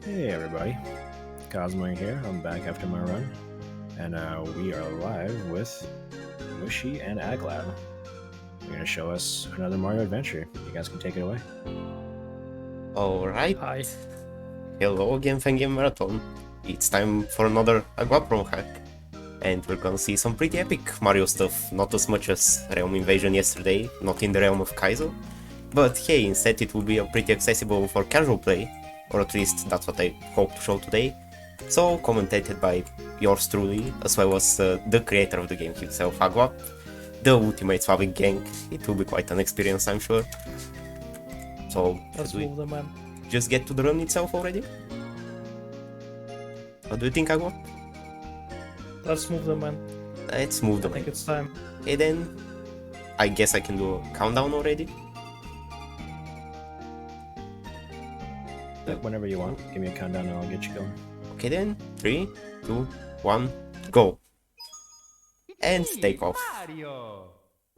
Hey everybody, Cosmo here. I'm back after my run, and we are live with Mushie and Aglab. They're going to show us another Mario adventure. You guys can take it away. Alright. Hi. Hello again, Fangame Marathon. It's time for another Aguaprom hack. And we're gonna see some pretty epic Mario stuff, not as much as Realm Invasion yesterday, not in the realm of Kaizo. But hey, instead it will be pretty accessible for casual play, or at least that's what I hope to show today. So, commentated by yours truly, as well as the creator of the game himself, Aguap, the ultimate Slavic gang. It will be quite an experience, I'm sure. So, Let's move the man. just get to the run itself already? What do you think, Aguap? Let's move the man. Let's move the I think man. it's time. Okay then, I guess I can do a countdown already. Whenever you want, give me a countdown and I'll get you going. Okay then, 3, 2, 1, go! And take off.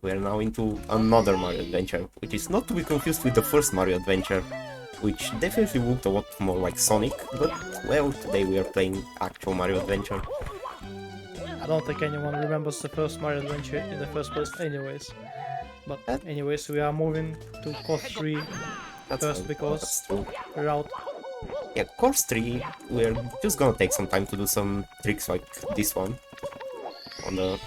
We are now into another Mario adventure, which is not to be confused with the first Mario adventure, which definitely looked a lot more like Sonic, but well, today we are playing actual Mario adventure. I don't think anyone remembers the first Mario adventure in the first place anyways. But anyways, we are moving to course 3 first because That's true. we're out. Yeah, course 3, we're just gonna take some time to do some tricks like this one. On the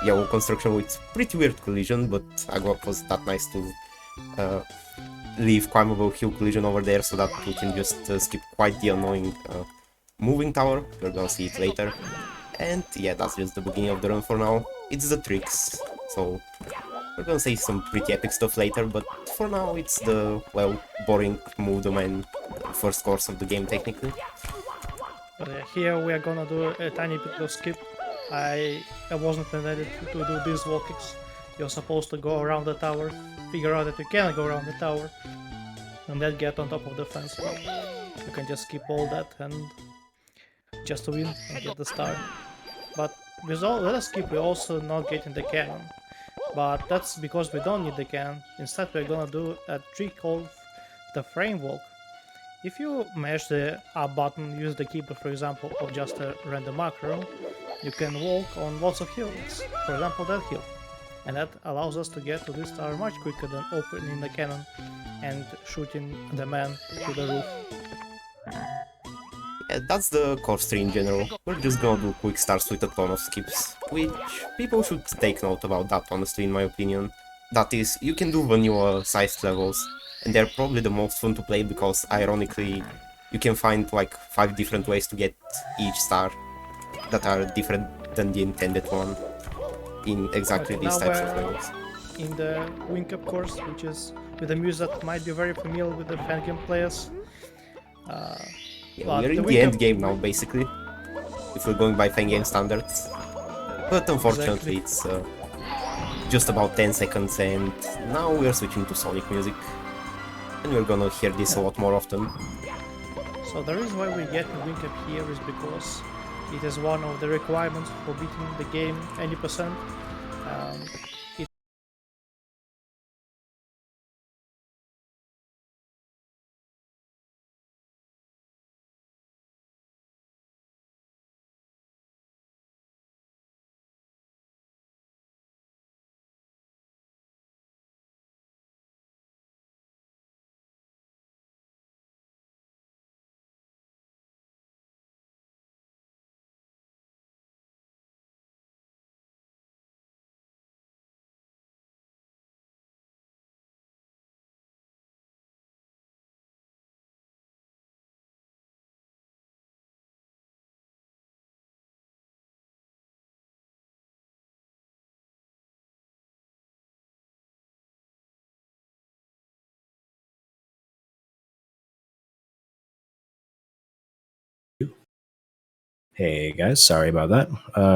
yellow construction with pretty weird collision, but Aguap was that nice to leave climbable hill collision over there so that we can just skip quite the annoying moving tower. We're gonna see it later. And yeah, that's just the beginning of the run for now. It's the tricks, so we're gonna say some pretty epic stuff later, but for now it's the, well, boring move the man first course of the game technically. But here we are gonna do a tiny bit of skip. I wasn't intended to do these walkings. You're supposed to go around the tower, figure out that you can go around the tower, and then get on top of the fence. Well, you can just skip all that and just win and get the star. But with all the skip, we're also not getting the cannon. But that's because we don't need the cannon. Instead, we're gonna do a trick called the frame walk. If you mash the up button, use the keyboard for example, of just a random macro, you can walk on lots of hills, for example that hill. And that allows us to get to this tower much quicker than opening the cannon and shooting the man to the roof. Yeah, that's the course 3 in general. We're just gonna do quick starts with a ton of skips, which people should take note about that, honestly, in my opinion. That is, you can do vanilla sized levels, and they're probably the most fun to play because, ironically, you can find like 5 different ways to get each star that are different than the intended one in exactly Okay, these now types of we're levels. in the Wing Cup course, which is with a music that might be very familiar with the Fangame players. Yeah, But we're in the the Wing end Cup- game now, basically, if we're going by Fangame standards. But unfortunately, Exactly. it's just about 10 seconds, and now we're switching to Sonic music. And we're gonna hear this a lot more often. So the reason why we get the Wing Cup here is because it is one of the requirements for beating the game any percent. It Hey guys, sorry about that.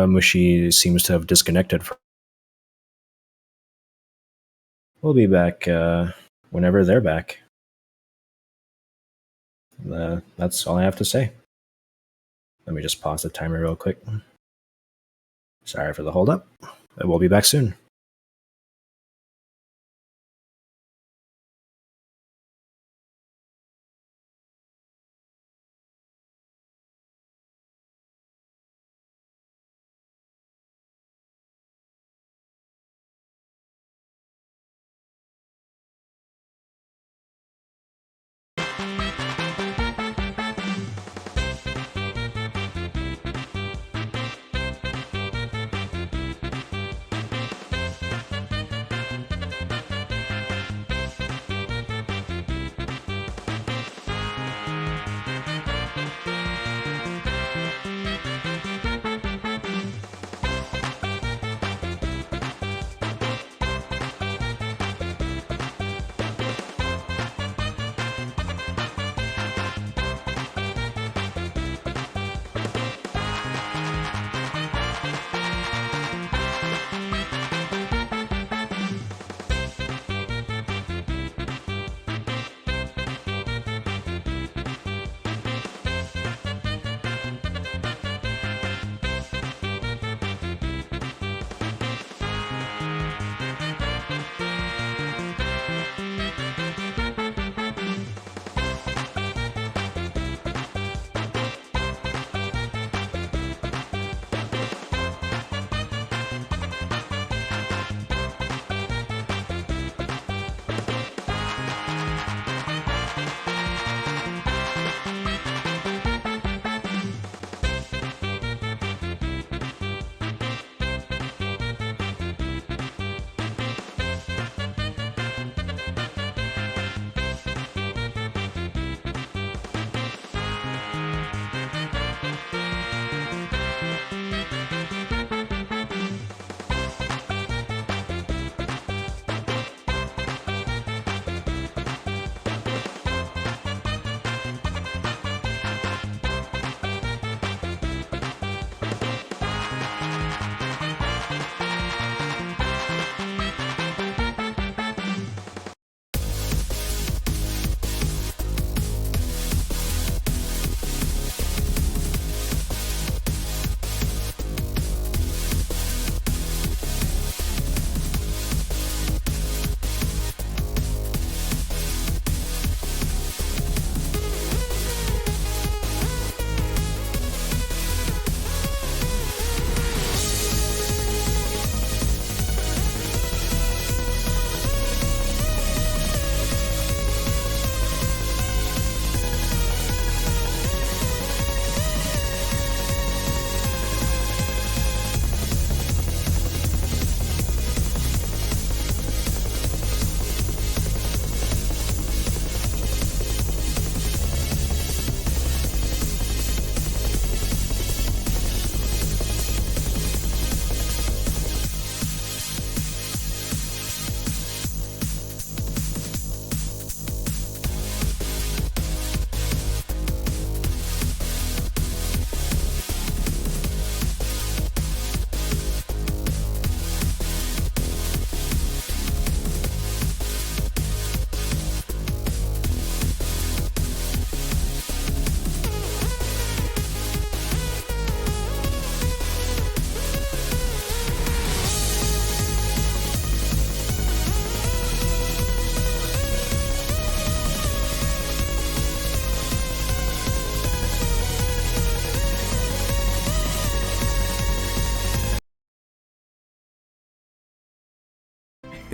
Mushie seems to have disconnected. We'll be back whenever they're back. That's all I have to say. Let me just pause the timer real quick. Sorry for the hold up. We'll be back soon.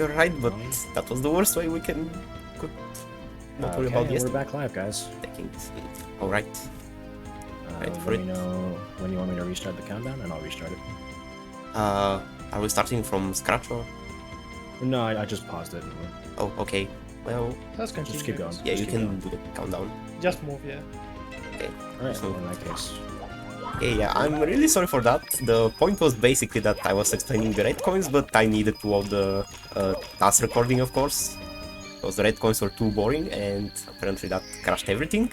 You're right, but that was the worst way we could not worry about Okay, this. we're back live, guys. Taking alright. Right for Let it. me know when you want me to restart the countdown, and I'll restart it. Are we starting from scratch or? No, I just paused it. Oh, okay. Well, Let's continue. Just keep going. yeah, Just you keep can going. do the countdown. Just move, yeah. Okay. Alright, So- well, in that case. Okay, yeah, I'm really sorry for that. The point was basically that I was explaining the red coins, but I needed to hold the task recording, of course, because the red coins were too boring, and apparently that crashed everything.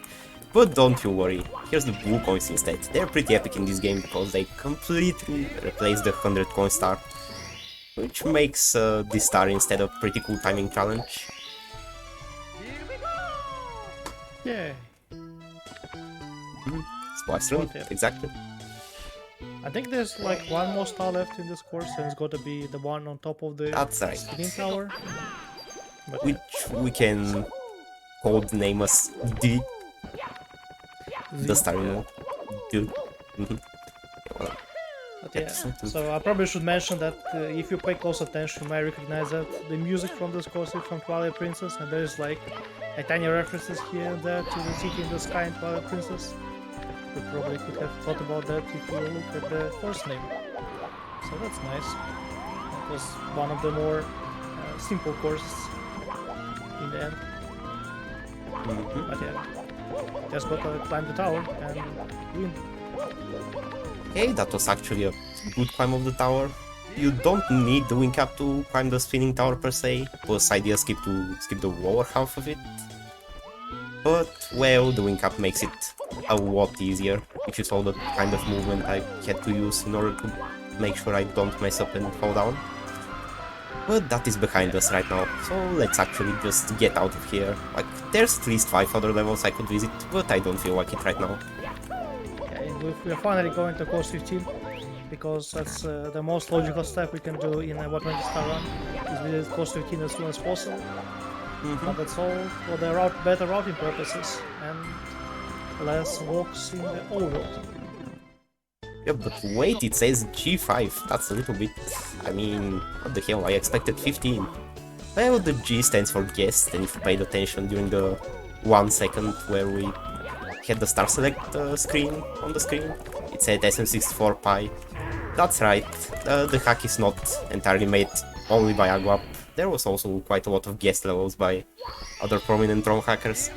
But don't you worry, here's the blue coins instead. They're pretty epic in this game because they completely replace the 100 coin star, which makes this star instead a pretty cool timing challenge. Yeah. Splice run, Okay. exactly. I think there's like one more star left in this course, and it's got to be the one on top of the That's right. spinning tower. But Which we can code name as D, the star, you know. D. Mhm. Well, But yeah, Yes. so I probably should mention that if you pay close attention, you might recognize that the music from this course is from Twilight Princess, and there's like a tiny references here and there to the city in the sky in Twilight Princess. You probably could have thought about that if you look at the course name. So that's nice. That was one of the more simple courses in the end. mhm. But yeah, just gotta climb the tower and win. Okay, that was actually a good climb of the tower. You don't need the wing cap to climb the spinning tower per se, plus idea skip the lower half of it. But, well, the wing cap makes it a lot easier, which is all the kind of movement I had to use in order to make sure I don't mess up and fall down. But that is behind us right now, so let's actually just get out of here. Like, there's at least 5 other levels I could visit, but I don't feel like it right now. Yeah, and we're finally going to course 15 because that's the most logical step we can do in a 120 star run is visit course 15 as soon as possible. But that's all for the better routing purposes and less walks in the overworld. Yeah, but wait, it says G5. That's a little bit... I mean, what the hell, I expected 15. Well, the G stands for guest, and if you paid attention during the 1 second where we had the star select screen on the screen, it said SM64 Pi. That's right, the hack is not entirely made only by Aguap. There was also quite a lot of guest levels by other prominent ROM hackers.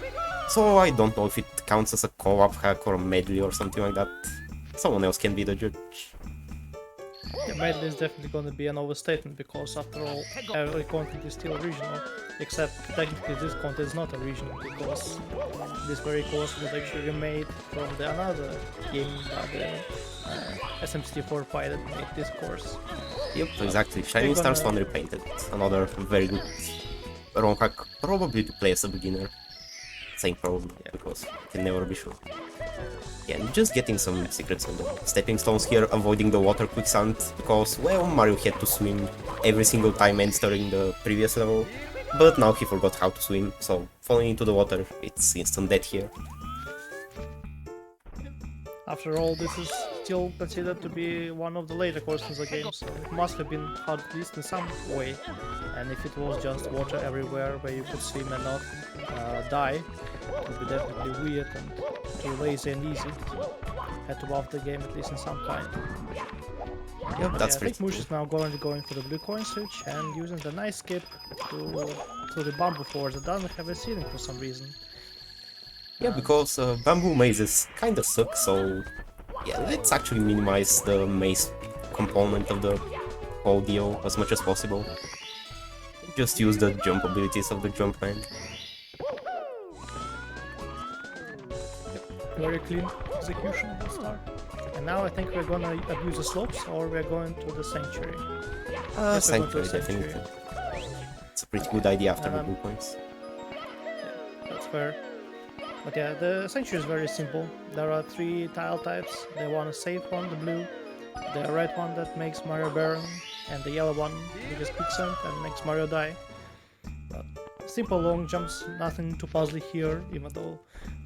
So I don't know if it counts as a co-op hack or a medley or something like that. Someone else can be the judge. Yeah, medley is definitely going to be an overstatement because after all, every content is still original, except technically this content is not original because this very course was actually remade from another game by the SM64 Pi that made this course. Yep, exactly. Shining Stars One Repainted. Another very good ROM hack, probably to play as a beginner. Saying probably, yeah, because you can never be sure. Yeah, and just getting some secrets on the stepping stones here, avoiding the water quicksand, because, well, Mario had to swim every single time entering the previous level, but now he forgot how to swim, so falling into the water, it's instant death here. After all, this is still considered to be one of the later courses in the game, so it must have been hard at least in some way. And if it was just water everywhere where you could swim and not die, it would be definitely weird and too lazy and easy. Had to buff the game at least in some kind. Yep, But that's yeah, I think pretty Mush is now going for the blue coin switch and using the nice skip to the bamboo forest that doesn't have a ceiling for some reason. Yeah, because bamboo mazes kinda suck, so yeah, let's actually minimize the maze component of the whole deal as much as possible. Just use the jump abilities of the Jumpman. Very clean execution at the start. And now I think we're gonna abuse the slopes or we're going to the sanctuary. Yes, we're going to Sanctuary, the definitely. It's a pretty good idea after the Um, blue points. Yeah, that's fair. But yeah, the sanctuary is very simple. There are 3 tile types. The one is safe one, the blue, the red one that makes Mario Baron, and the yellow one which is quicksand and makes Mario die. But simple long jumps, nothing too puzzly here, even though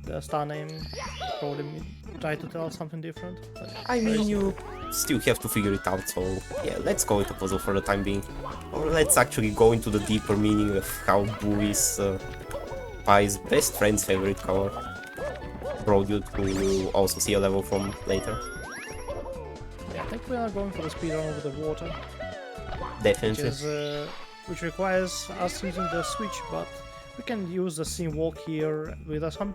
the star name probably tried to tell something different. But I very mean, simple. still have to figure it out, so yeah, let's call it a puzzle for the time being. Or let's actually go into the deeper meaning of how blue is Pie's best friend's favorite color. Brodude, who will also see a level from later. Yeah, I think we are going for the speedrun over the water, Definitely. which requires us using the switch, but we can use the scene walk here with some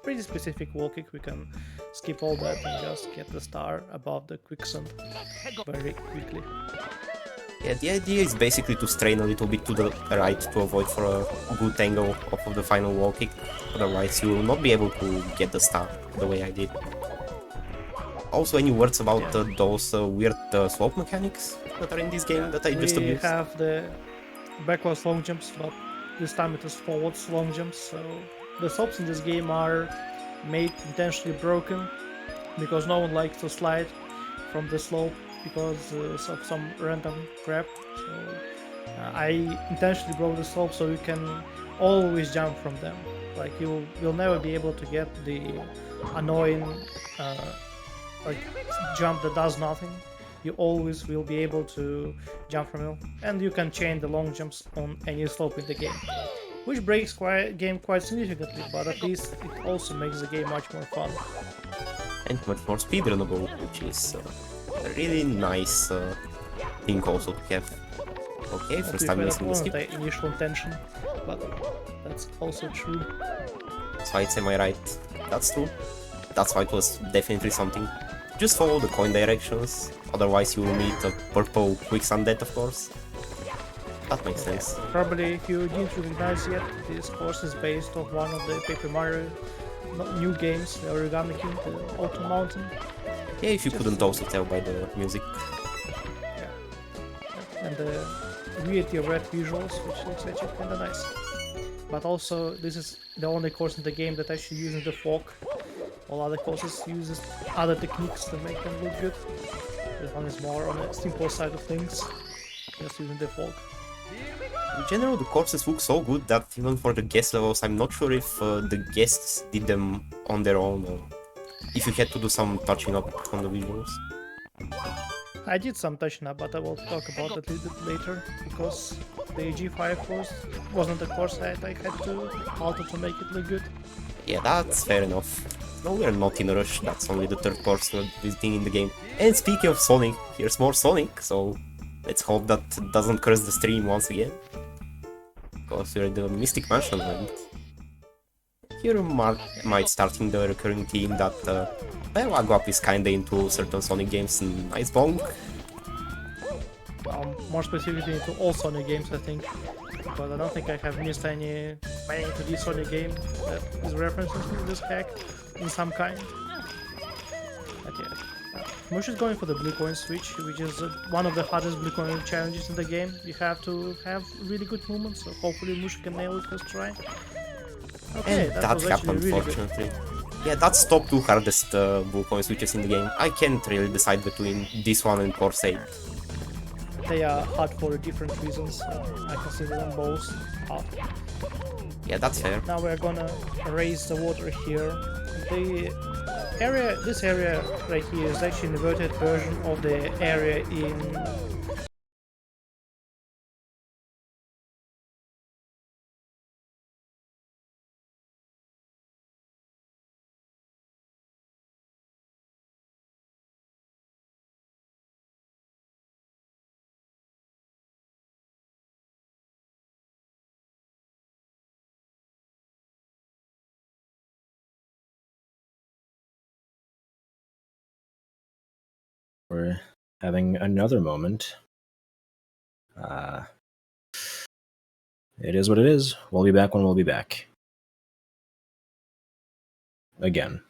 pretty specific walking. We can skip all that and just get the star above the quicksand very quickly. Yeah, the idea is basically to strain a little bit to the right to avoid for a good angle off of the final wall kick, otherwise you will not be able to get the star the way I did. Also, any words about those weird slope mechanics that are in this game that I just abused? We have the backwards long jumps, but this time it is forwards long jumps, so the slopes in this game are made intentionally broken because no one likes to slide from the slope because of some random crap. So I intentionally broke the slope so you can always jump from them. Like you'll never be able to get the annoying like jump that does nothing. You always will be able to jump from it, and you can chain the long jumps on any slope in the game, which breaks game quite significantly, but at least it also makes the game much more fun. And much more speedrunnable, which is a really nice thing also to have. Okay, first time missing the skip. The initial intention, but that's also true. So I'd say my right. That's true. That's why it was definitely something. Just follow the coin directions, otherwise you will meet a purple quicksand death, of course. That makes sense. Probably if you didn't recognize yet, this course is based on one of the Paper Mario new games, the Origami King, the Autumn Mountain. Yeah, if you couldn't also tell by the music. Yeah. And the variety of red visuals, which looks actually kinda nice. But also, this is the only course in the game that actually uses the fork. All other courses uses other techniques to make them look good. This one is more on the simple side of things, just using the fork. In general, the courses look so good that even for the guest levels, I'm not sure if the guests did them on their own or if you had to do some touching up on the visuals. I did some touching up, but I will talk about that a little bit later, because the G5 course wasn't the course that I had to alter to make it look good. Yeah, that's fair enough. No, we're not in a rush, that's only the third course we're visiting in the game. And speaking of Sonic, here's more Sonic, so let's hope that doesn't curse the stream once again. Because we're in the Mystic Mansion and here might starting the recurring theme that Wannabes is kinda into certain Sonic games and nice bonk. Well, more specifically into all Sonic games, I think, because I don't think I have missed any 2D Sonic game that is references to this hack in some kind. But yeah, Mush is going for the blue coin switch, which is one of the hardest blue coin challenges in the game. You have to have really good movements, so hopefully Mush can nail it first try. Okay, And that happened, really fortunately. Yeah, that's top 2 hardest blue coin switches in the game. I can't really decide between this one and course 8. They are hard for different reasons, so I consider them both hard. Yeah, that's fair. Now we're gonna raise the water here. This area right here is actually an inverted version of the area in We're having another moment. It is what it is. We'll be back when we'll be back. Again.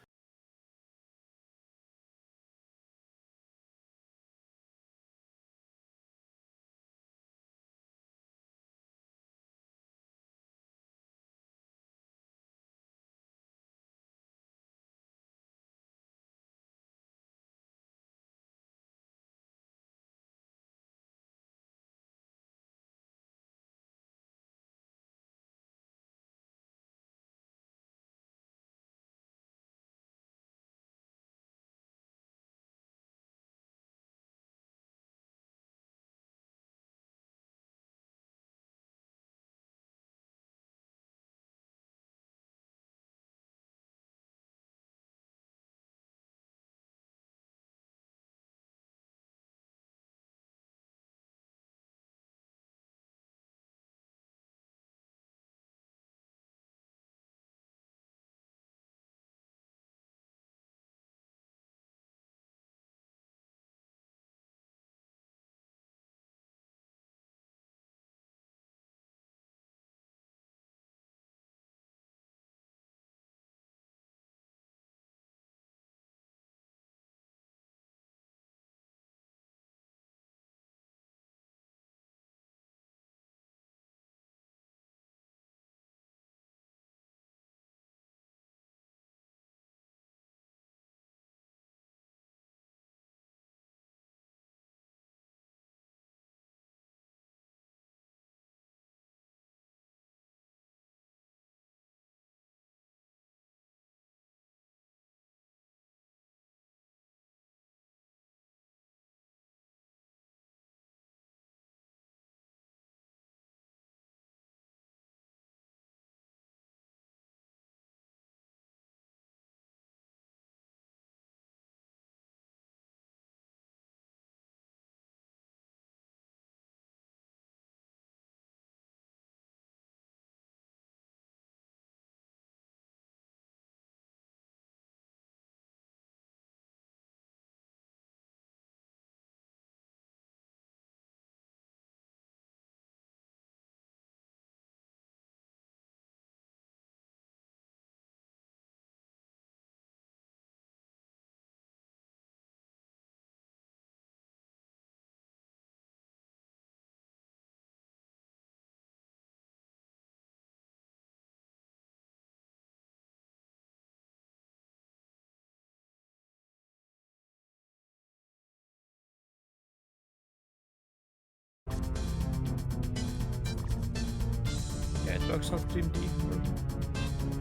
works on Stream D.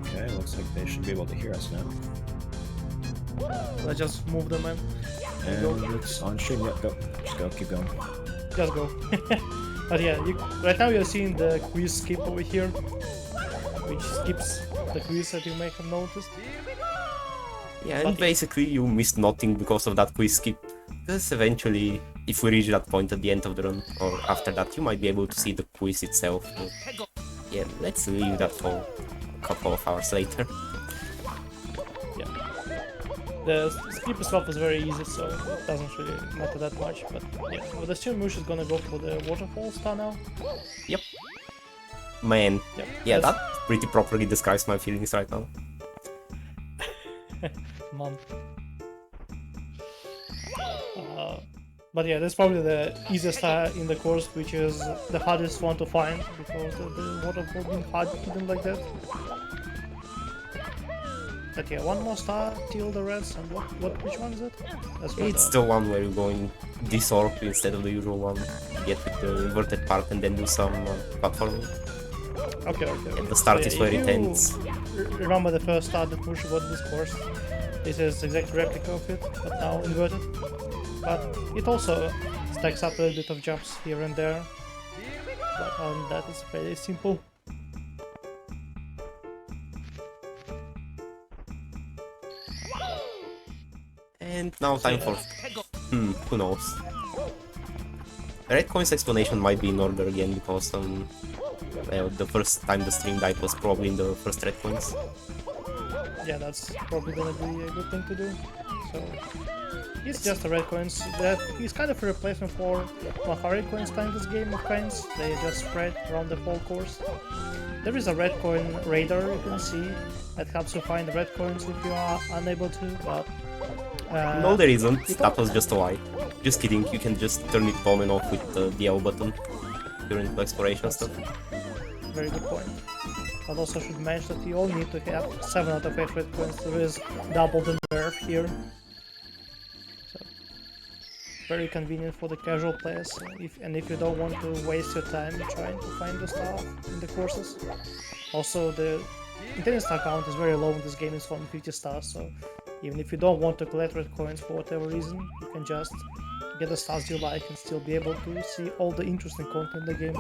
Okay, looks like they should be able to hear us now. Let's just move them in. And it's on stream. Yep, go. Just go, keep going. Just go. But yeah, right now you're seeing the quiz skip over here, which skips the quiz that you may have noticed. Yeah, and basically you missed nothing because of that quiz skip. Because eventually, if we reach that point at the end of the run, or after that, you might be able to see the quiz itself. But yeah, let's leave that for a couple of hours later. Yeah. The skip itself is very easy, so it doesn't really matter that much. But yeah, I would assume Mush is gonna go for the waterfall star now. Yep. Man, Yep. yeah, that pretty properly describes my feelings right now. Man. But yeah, that's probably the easiest star in the course, which is the hardest one to find because the waterfall being hidden like that. But yeah, one more star till the rest, and which one is it? That's It's the one where you're going this orb instead of the usual one. Get with the inverted part and then do some platforming. Okay. And the start So, is yeah, where if it you ends. Remember the first star that Mush got this course? This is exact replica of it, but now inverted. But it also stacks up a little bit of jumps here and there. But other than that, it's pretty simple. And now time for... who knows? Red Coin's explanation might be in order again because well, the first time the stream died was probably in the first Red Coins. Yeah, that's probably gonna be a good thing to do. So it's just a red coins. That is kind of a replacement for how red coins play in this game of coins. They just spread around the whole course. There is a red coin radar you can see that helps you find the red coins if you are unable to, but No, there isn't. That was just a lie. Just kidding. You can just turn it on and off with the L button during the exploration stuff. Very good point. But also should mention that you all need to have 7 out of 8 red coins. There is double the nerf here. So very convenient for the casual players. If you don't want to waste your time trying to find the star in the courses. Also the intense star count is very low in this game, it's only 50 stars, so even if you don't want to collect red coins for whatever reason, you can just get the stars you like and still be able to see all the interesting content in the game.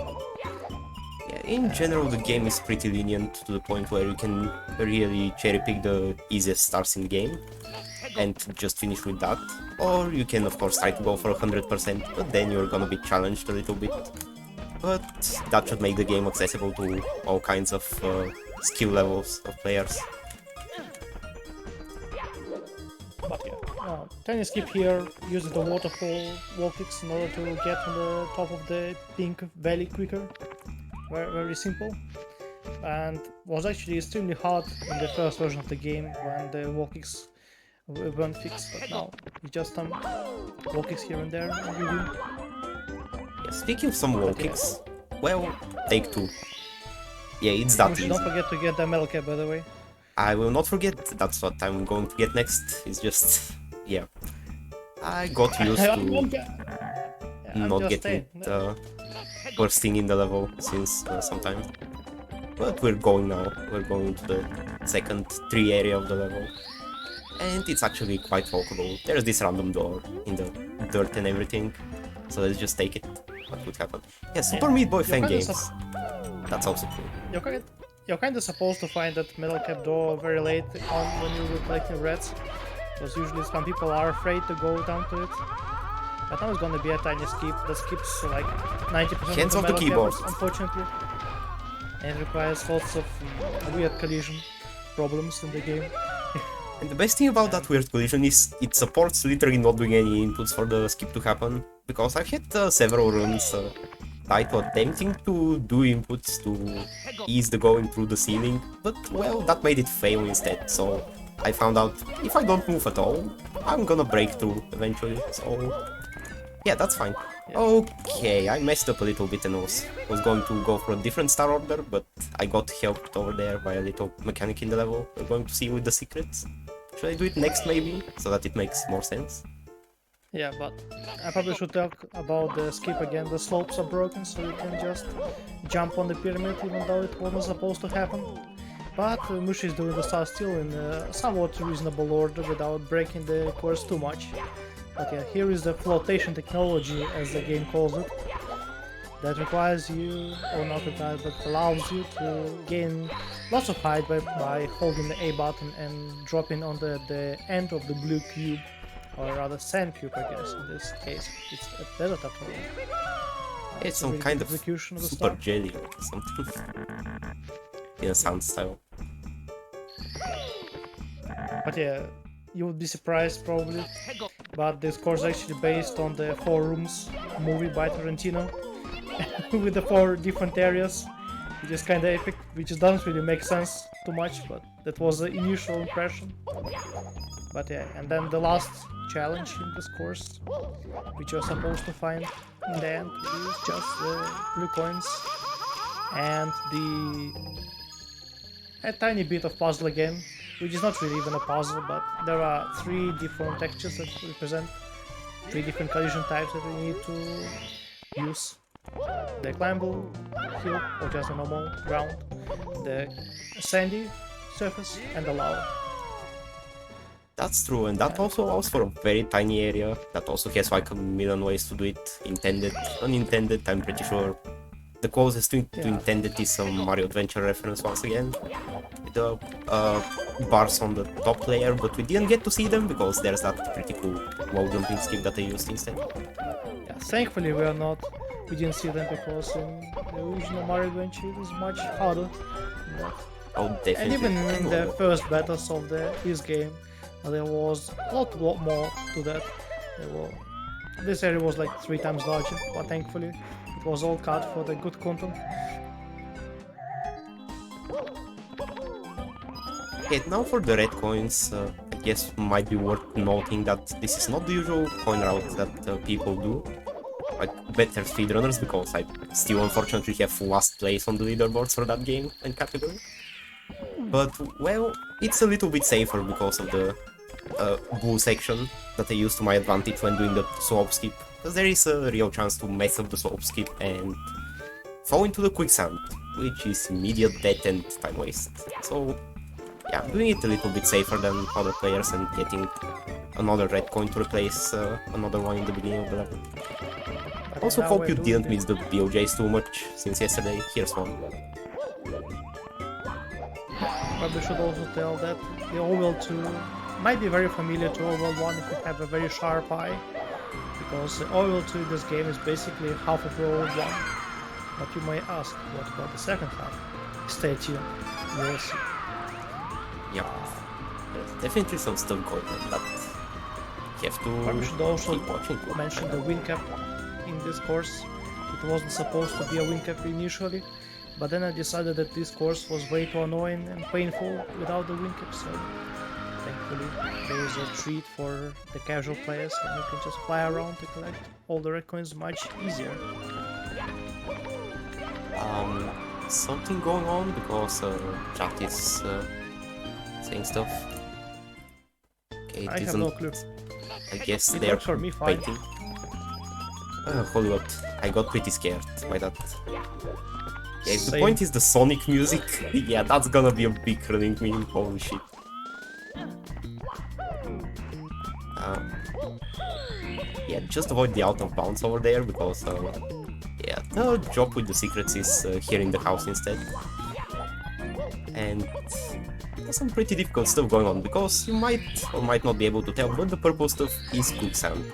Yeah, in general the game is pretty lenient to the point where you can really cherry pick the easiest stars in the game and just finish with that. Or you can of course try to go for 100%, but then you're gonna be challenged a little bit. But that should make the game accessible to all kinds of skill levels of players. But yeah, tiny skip here, using the waterfall wall kicks in order to get on the top of the pink valley quicker. Very simple. And was actually extremely hard in the first version of the game when the wall kicks weren't fixed, but now it's just some wall kicks here and there and we win. Yeah, speaking of some wall kicks, well, take 2. Yeah, it's that easy. Don't forget to get the metal cap, by the way. I will not forget, that's what I'm going to get next. It's just, yeah. I got used to not getting it first thing in the level since some time. But we're going now. We're going to the second tree area of the level. And it's actually quite walkable. There's this random door in the dirt and everything. So let's just take it. What would happen? Yeah, Super Meat Boy Fangames. That's also cool. You're kind of supposed to find that metal cap door very late on when you're collecting reds, because usually some people are afraid to go down to it. But now it's gonna be a tiny skip that skips like 90% Hands of off the the metal keyboard. caps, unfortunately. And requires lots of weird collision problems in the game. And the best thing about that weird collision is it supports literally not doing any inputs for the skip to happen. Because I've had several runs tried to attempting to do inputs to ease the going through the ceiling, but well, that made it fail instead, so I found out if I don't move at all, I'm gonna break through eventually, so yeah, that's fine. Okay, I messed up a little bit and was going to go for a different star order, but I got helped over there by a little mechanic in the level. We're going to see with the secrets. Should I do it next maybe, so that it makes more sense? Yeah, but I probably should talk about the skip again. The slopes are broken, so you can just jump on the pyramid even though it wasn't supposed to happen. But Mushie is doing the stuff still in a somewhat reasonable order without breaking the course too much. But yeah, here is the flotation technology, as the game calls it, that requires you, or not requires, but allows you to gain lots of height by holding the A button and dropping on the end of the blue cube, or rather sand cube, I guess, in this case. It's a desert after all. It's some kind of execution of the super stuff. jelly or something. In a sound style. But yeah, you would be surprised probably, but this course is actually based on the Four Rooms movie by Tarantino, with the 4 different areas, which is kind of epic, which doesn't really make sense too much, but that was the initial impression. But yeah, and then the last challenge in this course, which you're supposed to find in the end, is just the blue coins and a tiny bit of puzzle again, which is not really even a puzzle, but there are 3 different textures that represent 3 different collision types that we need to use. The climbable hill, or just a normal ground, the sandy surface, and the lava. That's true, and that also allows for a very tiny area that also has like a million ways to do it. Intended, unintended, I'm pretty sure. The closest to intended is some Mario Adventure reference once again. With the bars on the top layer, but we didn't get to see them because there's that pretty cool wall jumping skip that I used instead. Yeah, thankfully we didn't see them because in the original Mario Adventure it was much harder than that. Oh, definitely. And even in the first battles of this game, there was a lot more to that. This area was like 3 times larger, but thankfully it was all cut for the good content. Okay, now for the red coins, I guess might be worth noting that this is not the usual coin route that people do. Like better speedrunners, because I still unfortunately have last place on the leaderboards for that game and category. But, well, it's a little bit safer because of the blue section that I use to my advantage when doing the slope skip. Because there is a real chance to mess up the slope skip and fall into the quicksand, which is immediate death and time waste. So, yeah, I'm doing it a little bit safer than other players and getting another red coin to replace another one in the beginning of the level. I also hope you didn't miss the BOJs too much since yesterday. Here's one. Probably should also tell that the Oval 2 might be very familiar to Oval 1 if you have a very sharp eye, because the Oval 2 in this game is basically half of the Oval 1. But you may ask, what about the second half? Stay tuned, you will see. Yeah, there's definitely some stuff going on, but you have to Probably should also keep watching. mention the win cap in this course. It wasn't supposed to be a win cap initially, but then I decided that this course was way too annoying and painful without the win cap, so thankfully there is a treat for the casual players and you can just fly around to collect all the red coins much easier. Something going on because chat is saying stuff. Okay, I have no clue. I guess It they're works for me fine. waiting. Hollywood, I got pretty scared by that. Yeah, if the Same. point is the Sonic music, yeah, that's gonna be a big running meme, holy shit. Yeah, just avoid the out of bounds over there, because, yeah, the job with the secrets is here in the house instead. And there's some pretty difficult stuff going on, because you might or might not be able to tell, but the purple stuff is quicksand.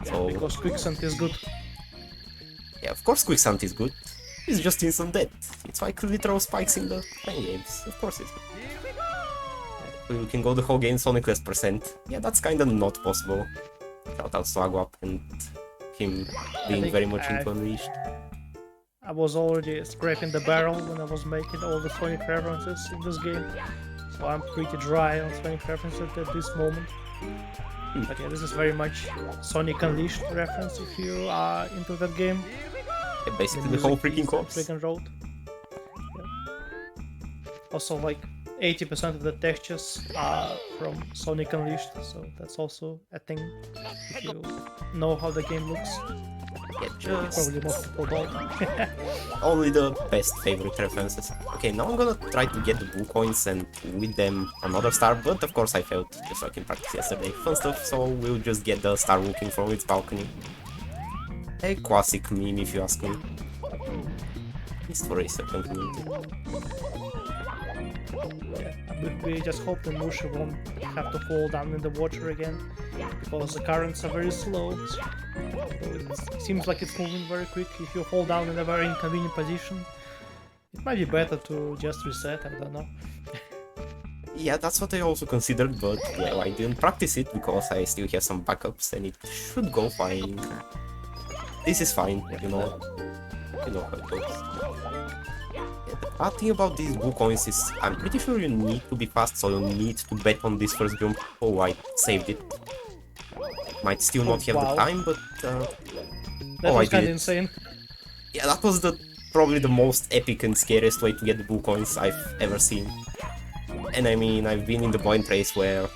So, Because quicksand is good. yeah, of course quicksand is good. It's just instant death. It's like literal spikes in the Fangames. Of course it's good. We can go the whole game Sonicless %. Yeah, that's kinda not possible. Shoutouts to Aguap and him being think very much I- into Unleashed. I was already scraping the barrel when I was making all the Sonic references in this game, so I'm pretty dry on Sonic references at this moment. But yeah, this is very much Sonic Unleashed reference if you are into that game. Yeah, basically the whole freaking corpse. Freaking road. Yeah. Also, like, 80% of the textures are from Sonic Unleashed, so that's also a thing if you know how the game looks. Yeah, just Probably most people don't. only the best favorite references. Okay, now I'm gonna try to get the blue coins and with them another star, but of course I failed, just like in practice yesterday. Fun stuff, so we'll just get the star looking from its balcony. A classic meme if you ask me. At least for a certain community. Yeah, we just hope the Mushie won't have to fall down in the water again, because the currents are very slow. So it seems like it's moving very quick. If you fall down in a very inconvenient position, it might be better to just reset, I don't know. Yeah, that's what I also considered, but well, I didn't practice it because I still have some backups and it should go fine. This is fine, you know how it goes. Yeah, the bad thing about these blue coins is I'm pretty sure you need to be fast, so you need to bet on this first jump. Oh, I saved it. Might still not have the time, but that I was did kind it. of insane. Yeah, that was probably the most epic and scariest way to get the blue coins I've ever seen. And I mean, I've been in the blind race where,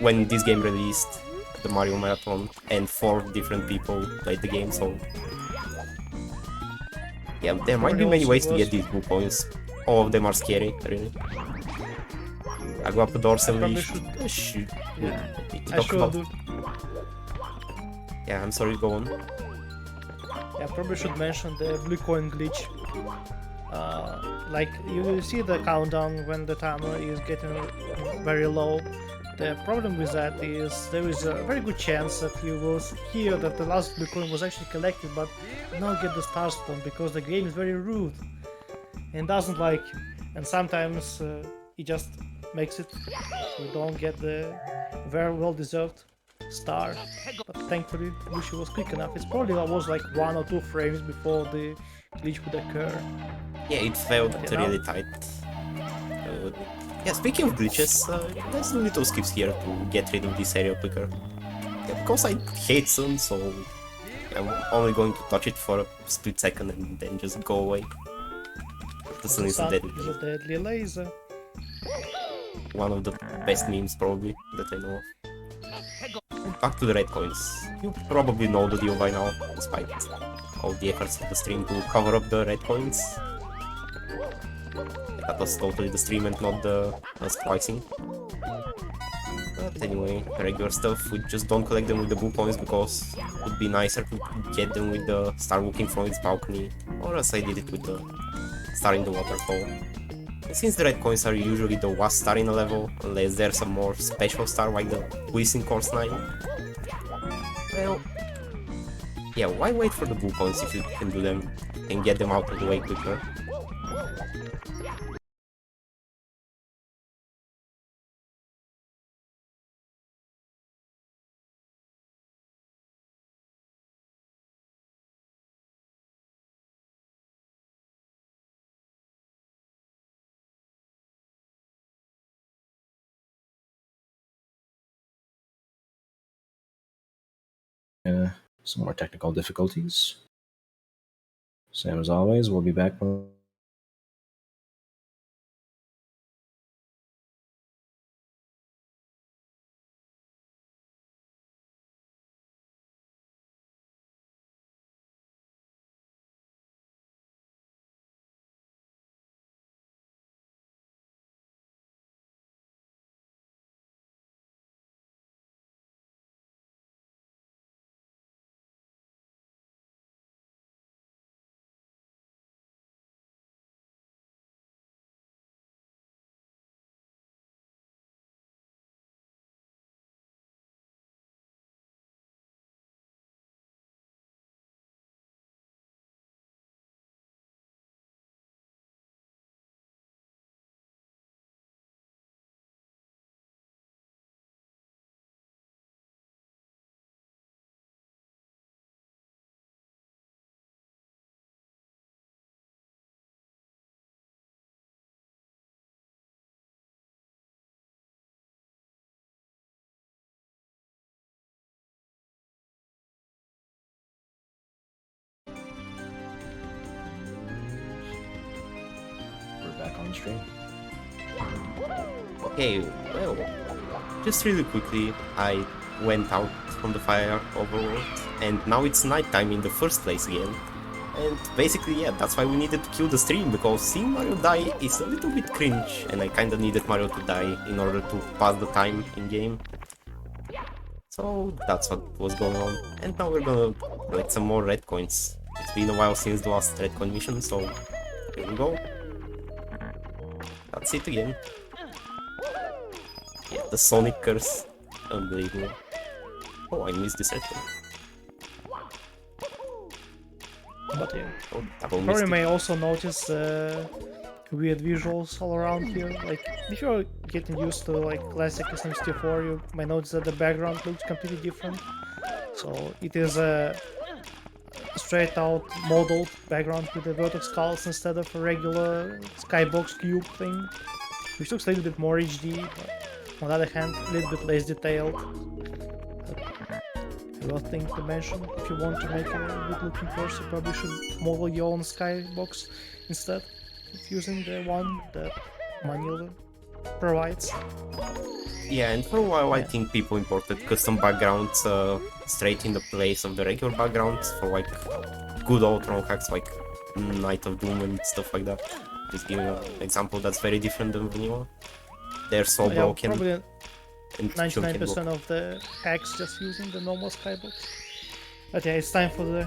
when this game released, the Mario Marathon, and 4 different people played the game, so yeah, there might be many ways to get these blue coins. All of them are scary, really. I go up the doors and shoot. Yeah, I should do. Yeah, I'm sorry, go on. Yeah, probably should mention the blue coin glitch. Like, you see the countdown when the timer is getting very low. The problem with that is there is a very good chance that you will hear that the last blue coin was actually collected, but not get the star stone, because the game is very rude and doesn't like you. And sometimes it just makes it so you don't get the very well deserved star. But thankfully Mushie was quick enough. It's probably was like 1 or 2 frames before the glitch would occur. Yeah, it felt really tight. Yeah, speaking of glitches, there's little skips here to get rid of this area quicker. Yeah, because I hate sun, so I'm only going to touch it for a split second and then just go away. The sun is a deadly laser. One of the best memes probably that I know of. Back to the red coins. You probably know the deal by now, despite all the efforts of the stream to cover up the red coins. That was totally the stream and not the splicing. But anyway, regular stuff, we just don't collect them with the blue coins because it would be nicer to get them with the star looking from its balcony, or else I did it with the star in the waterfall. And since the red coins are usually the last star in a level, unless there's a more special star like the quiz in course 9, well, yeah, why wait for the blue coins if you can do them and get them out of the way quicker? Some more technical difficulties. Same as always, we'll be back when we're back on stream. Okay, well, just really quickly, I went out from the fire overworld, and now it's nighttime in the first place again. And basically, yeah, that's why we needed to kill the stream, because seeing Mario die is a little bit cringe, and I kinda needed Mario to die in order to pass the time in-game. So that's what was going on, and now we're gonna collect some more red coins. It's been a while since the last red coin mission, so here we go. That's it again. Yeah, the Sonic curse. Unbelievable. Oh, I missed this red coin. But yeah. Oh, double Probably missed may it. also notice weird visuals all around here. Like, if you're getting used to like classic SM64, you might notice that the background looks completely different. So it is a straight out modeled background with the vertex skulls instead of a regular skybox cube thing, which looks a little bit more HD, but on the other hand, a little bit less detailed. A lot of things to mention. If you want to make a good looking course, you probably should model your own skybox instead of using the one that manual provides. Yeah, and for a while I Yeah. think people imported custom backgrounds straight in the place of the regular backgrounds for like good old ROM hacks like Night of Doom and stuff like that. Just giving an example that's very different than vanilla. They're so Yeah, broken probably and chunky and 99% of the hacks just using the normal skybox. But yeah, it's time for the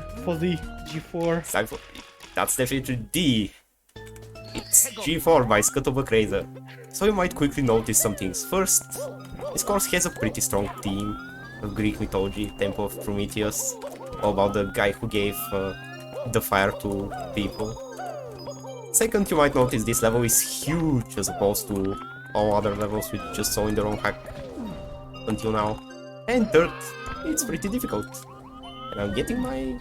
G4. It's time for- That's definitely D. It's G4 by Scuttlebutt Razor. So you might quickly notice some things. First, this course has a pretty strong theme of Greek mythology, Temple of Prometheus, all about the guy who gave the fire to people. Second, you might notice this level is huge as opposed to all other levels we just saw in the ROM hack until now. And third, it's pretty difficult. And I'm getting my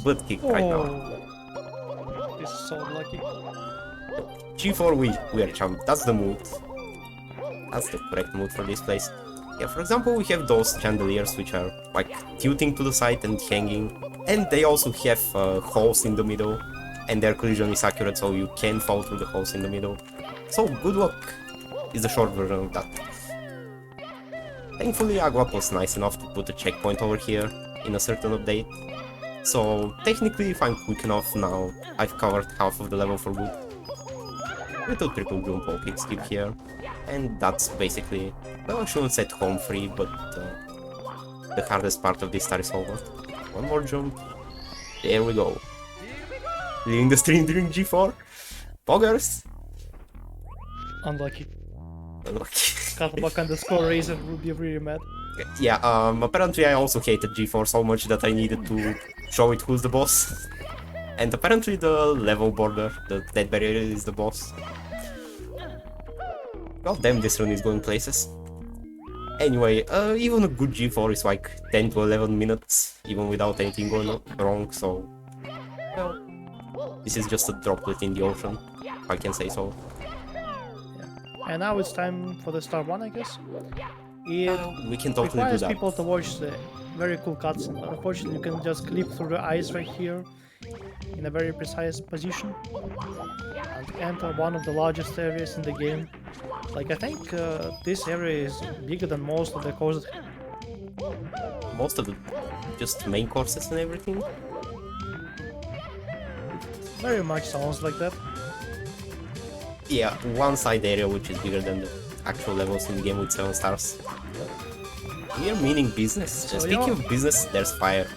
butt kicked right now. Oh, this is so lucky. G4 we are champ, that's the mood. That's the correct mood for this place. Yeah, for example, we have those chandeliers which are like tilting to the side and hanging. And they also have holes in the middle. And their collision is accurate, so you can fall through the holes in the middle. So good luck is the short version of that. Thankfully, Aguap was nice enough to put a checkpoint over here in a certain update. So technically, if I'm quick enough now, I've covered half of the level for good. Little triple jump wall kick skip here, and that's basically, well, I shouldn't say home free, but the hardest part of this star is over. One more jump, there we go. Leaving the stream during G4, poggers! Unlucky. Unlucky. Scuttlebutt_Razor would be really mad. Yeah, apparently I also hated G4 so much that I needed to show it who's the boss. And apparently the level border, the dead barrier is the boss. God damn, this run is going places. Anyway, even a good G4 is like 10 to 11 minutes, even without anything going wrong, so... Well, this is just a droplet in the ocean, if I can say so. And now it's time for the star one, I guess. It We can totally do requires that. people to watch the very cool cutscene. Unfortunately, you can just clip through the eyes right here in a very precise position and enter one of the largest areas in the game. Like, I think this area is bigger than most of the courses. Most of the just main courses and everything. Very much sounds like that. Yeah, one side area which is bigger than the actual levels in the game with 7 stars. We are meaning business. So, Speaking yeah. of business, there's fire.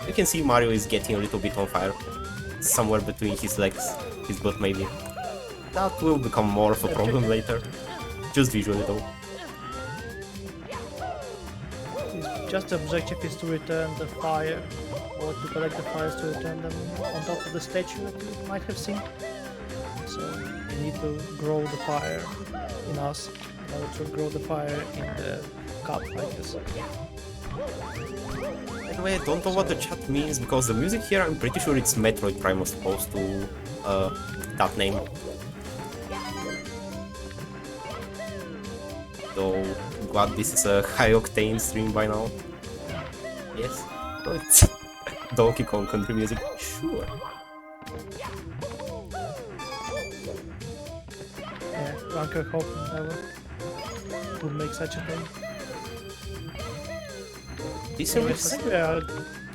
You can see Mario is getting a little bit on fire. Somewhere between his legs, his butt maybe. That will become more of a problem later. Just visually though. Just the objective is to return the fire, or to collect the fires to return them on top of the statue that you might have seen. So you need to grow the fire in us in order to grow the fire in the cup, I guess. By the way, I don't know what the chat means because the music here, I'm pretty sure it's Metroid Prime as opposed to that name. Though, glad this is a high octane stream by now. Yes, no, it's Donkey Kong country music, sure. Bunker Hop ever would make such a thing. This Anyways, series, I think we are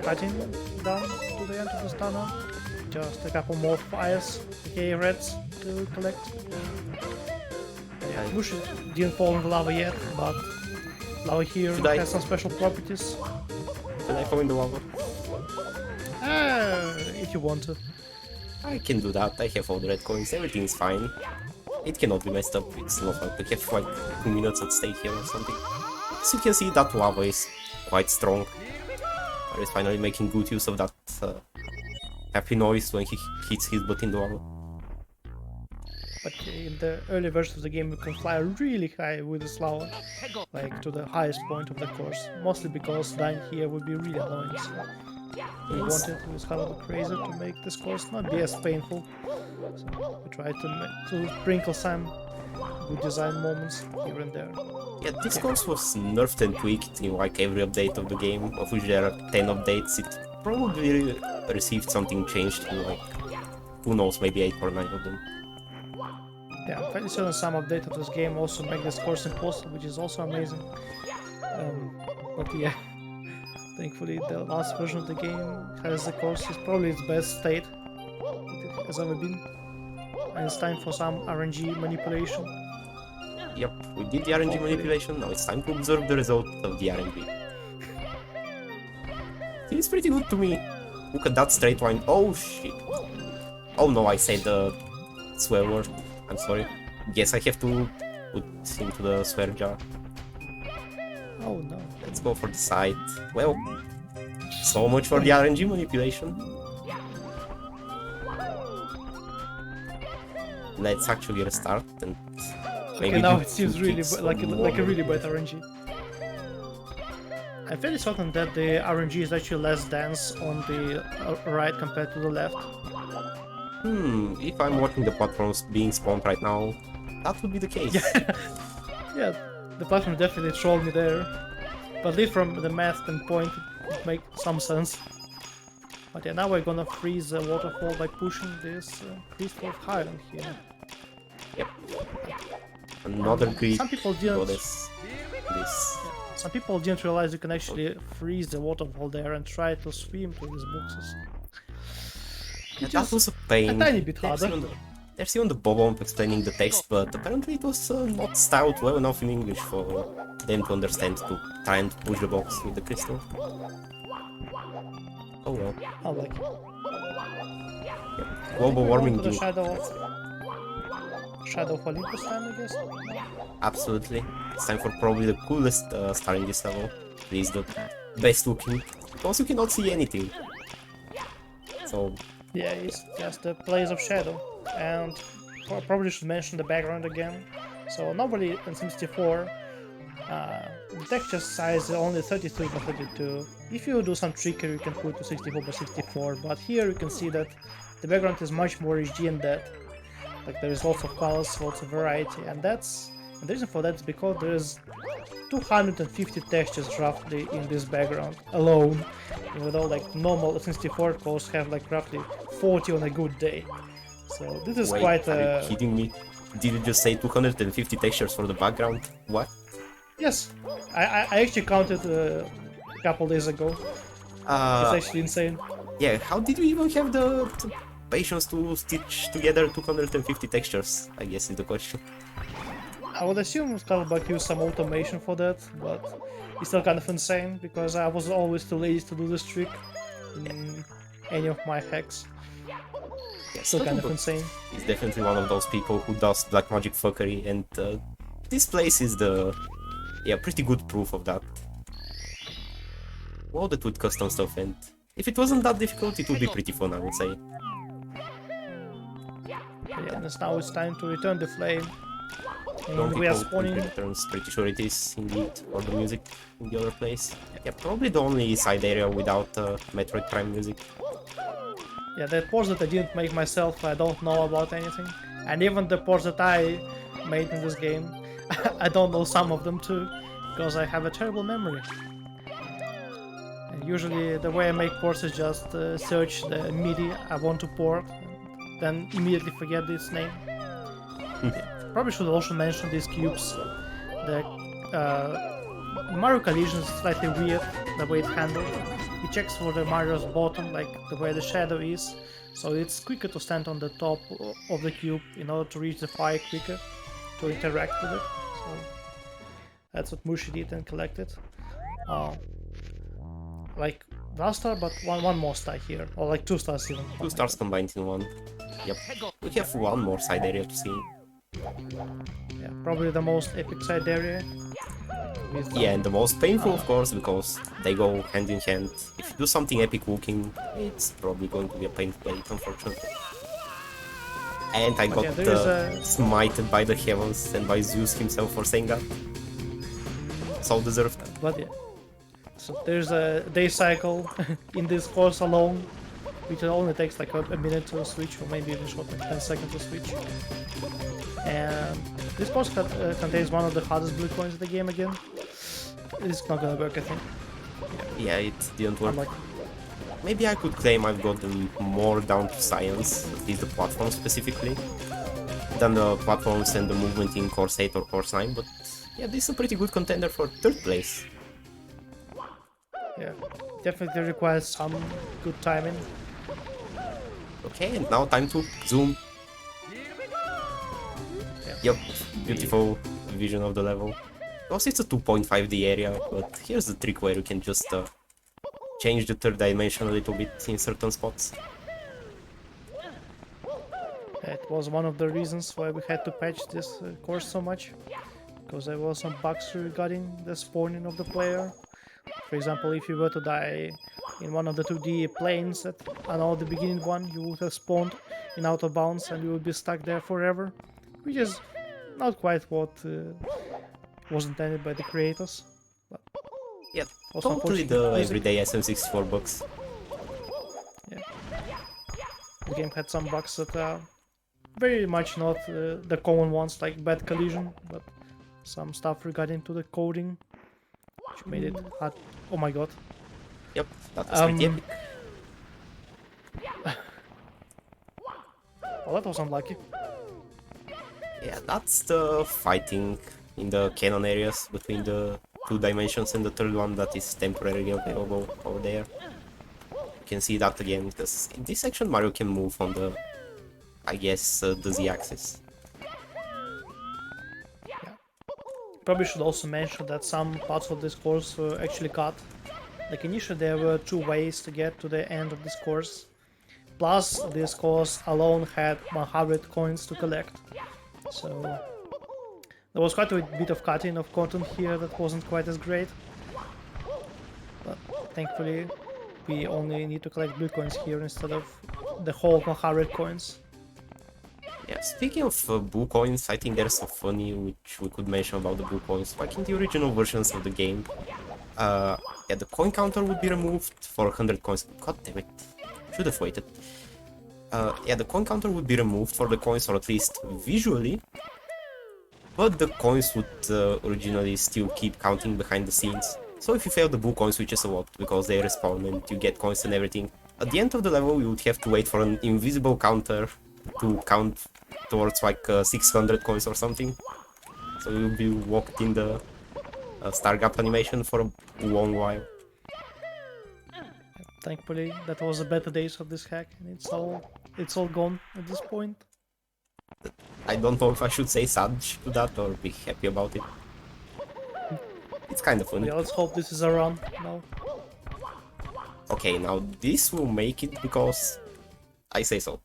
cutting down to the end of this tunnel. Just a couple more fires, aka reds, to collect. Yeah, Mushie didn't fall in the lava yet, but lava here Should I- has some special properties. can I fall in the lava? If you want to. I can do that. I have all the red coins. Everything is fine. It cannot be messed up. It's not like we have like 2 minutes at stake here or something. As you can see, that lava is quite strong. Mario is finally making good use of that happy noise when he hits his butt in the lava. But in the early versions of the game, you can fly really high with this lava, like to the highest point of the course. Mostly because dying here would be really annoying. So we wanted with Hollow Crazy to make this course not be as painful. So we tried to sprinkle some good design moments here and there. Yeah, this course was nerfed and tweaked in like every update of the game, of which there are 10 updates. It probably received something changed in like, who knows, maybe 8 or 9 of them. Yeah, I'm fairly certain some update of this game also make this course impossible, which is also amazing. But yeah, thankfully the last version of the game has the course is probably its best state that it has ever been. And it's time for some RNG manipulation. Yep, we did the RNG manipulation, now it's time to observe the result of the RNG. Seems pretty good to me. Look at that straight line. Oh shit. Oh no, I said the swear word. I'm sorry. Guess I have to put into the swear jar. Oh no. Let's go for the side. Well, so much for the RNG manipulation. Let's actually restart and maybe Okay, now do it seems 2 really kicks like on a one. really bad RNG. I'm fairly certain that the RNG is actually less dense on the right compared to the left. If I'm watching the platforms being spawned right now, that would be the case. Yeah, the platform definitely trolled me there. But at least from the math standpoint, it makes some sense. But yeah, now we're gonna freeze the waterfall by pushing this crystal of Highland here. Yep. Another Greek Some people didn't. goddess. This. Some people didn't realize you can actually freeze the waterfall there and try to swim to these boxes. Yeah, that was a pain. a tiny bit harder. There's even the Bob explaining the text, but apparently it was not styled well enough in English for them to understand to try and push the box with the crystal. Oh well. I like it. Yeah. Global warming To the due. Shadow of Olympus time, I guess. Absolutely. It's time for probably the coolest star in this level. It is the best looking, because you cannot see anything. So, Yeah, it's just the place of shadow. And probably should mention the background again. So normally in Sim64, the texture size is only 33 by 32. If you do some trickery, you can put to 64 by 64. But here you can see that the background is much more HD than that. Like there is lots of colors, lots of variety, and the reason for that is because there is 250 textures roughly in this background alone, even though like normal Sim64 cores have like roughly 40 on a good day. So this is wait, quite are you kidding me? Did you just say 250 textures for the background? What? Yes, I actually counted a couple days ago. It's actually insane. Yeah, how did you even have the patience to stitch together 250 textures, I guess is the question. I would assume Scuttlebutt used some automation for that, but it's still kind of insane because I was always too lazy to do this trick in any of my hacks. Yeah, Still kind of Scuttlebutt insane. is definitely one of those people who does black magic fuckery, and this place is the pretty good proof of that. Loaded with custom stuff, and if it wasn't that difficult, it would be pretty fun, I would say. Yeah, and now it's time to return the flame. And Don't we are think spawning. returns, pretty sure it is indeed, or the music in the other place. Yeah, probably the only side area without Metroid Prime music. Yeah, the ports that I didn't make myself, I don't know about anything. And even the ports that I made in this game, I don't know some of them too, because I have a terrible memory. And usually the way I make ports is just search the MIDI I want to port, then immediately forget its name. Yeah. probably should also mention these cubes. The Mario collision is slightly weird, the way it's handled. It checks for the Mario's bottom, like the way the shadow is, so it's quicker to stand on the top of the cube in order to reach the fire quicker, to interact with it. So that's what Mushie did and collected. Like last star, but one more star here, or like 2 stars even. 2 stars combined in one. Yep. We have one more side area to see. Yeah, probably the most epic side area. Yeah, and the most painful, of course, because they go hand in hand. If you do something epic walking, it's probably going to be a painful plate, unfortunately. And I got smited by the heavens and by Zeus himself for saying that. So deserved. But yeah. So there's a day cycle in this course alone, which only takes like a minute to switch, or maybe even shorter, 10 seconds to switch. And this course contains one of the hardest blue coins in the game again. It's not gonna work, I think. Yeah, it didn't work. Maybe I could claim I've got them more down to science, at least the platform specifically, than the platforms and the movement in course 8 or course 9, but yeah, this is a pretty good contender for 3rd place. Yeah, definitely requires some good timing. Okay, and now time to zoom. Yep, beautiful vision of the level. Because it's a 2.5D area, but here's the trick where you can just change the 3rd dimension a little bit in certain spots. It was one of the reasons why we had to patch this course so much, because there was some bugs regarding the spawning of the player. For example, if you were to die in one of the 2D planes that are now the beginning one, you would have spawned in out of bounds and you would be stuck there forever, which is not quite what was intended by the creators. But yeah, totally the everyday FM64 bugs. Yeah. The game had some bugs that are very much not the common ones, like bad collision, but some stuff regarding to the coding, which made it hard. Oh my god. Yep, that was pretty epic. Well, that was unlucky. Yeah, that's the fighting in the canon areas between the 2 dimensions and the 3rd one that is temporarily available over there. You can see that again, because in this section Mario can move on the, I guess, the Z-axis. Yeah. Probably should also mention that some parts of this course were actually cut. Like initially there were 2 ways to get to the end of this course. Plus this course alone had 100 coins to collect. So there was quite a bit of cutting of content here that wasn't quite as great. But thankfully we only need to collect blue coins here instead of the whole 100 coins. Yeah, speaking of blue coins, I think there's so funny which we could mention about the blue coins. Like in the original versions of the game, yeah, the coin counter would be removed for 100 coins. God damn it, should have waited. Yeah, the coin counter would be removed for the coins, or at least visually, but the coins would originally still keep counting behind the scenes. So if you fail the blue coin switches a lot, because they respawn and you get coins and everything, at the end of the level you would have to wait for an invisible counter to count towards like 600 coins or something. So you'll be locked in the star gap animation for a long while. Thankfully that was the better days of this hack, and it's all gone at this point. I don't know if I should say sad to that or be happy about it. It's kind of funny. Yeah, let's hope this is a run now. Okay, now this will make it because I say so.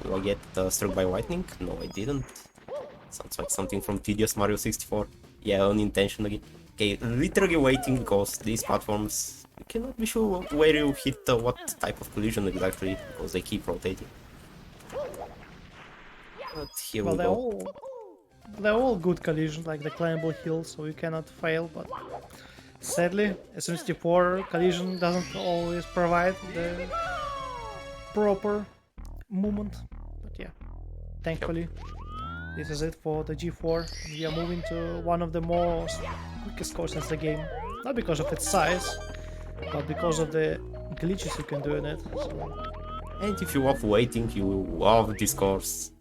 Will I get struck by lightning? No, I didn't. Sounds like something from Tedious Mario 64. Yeah, unintentionally. Okay, literally waiting because these platforms, you cannot be sure where you hit what type of collision exactly, because they keep rotating. But here we go. They're all good collisions, like the climbable hill, so you cannot fail, but sadly, FM64 collision doesn't always provide the proper movement. But yeah, thankfully, this is it for the G4. We are moving to one of the most quickest courses in the game. Not because of its size, but because of the glitches you can do in it. So And if you love waiting, you love this course.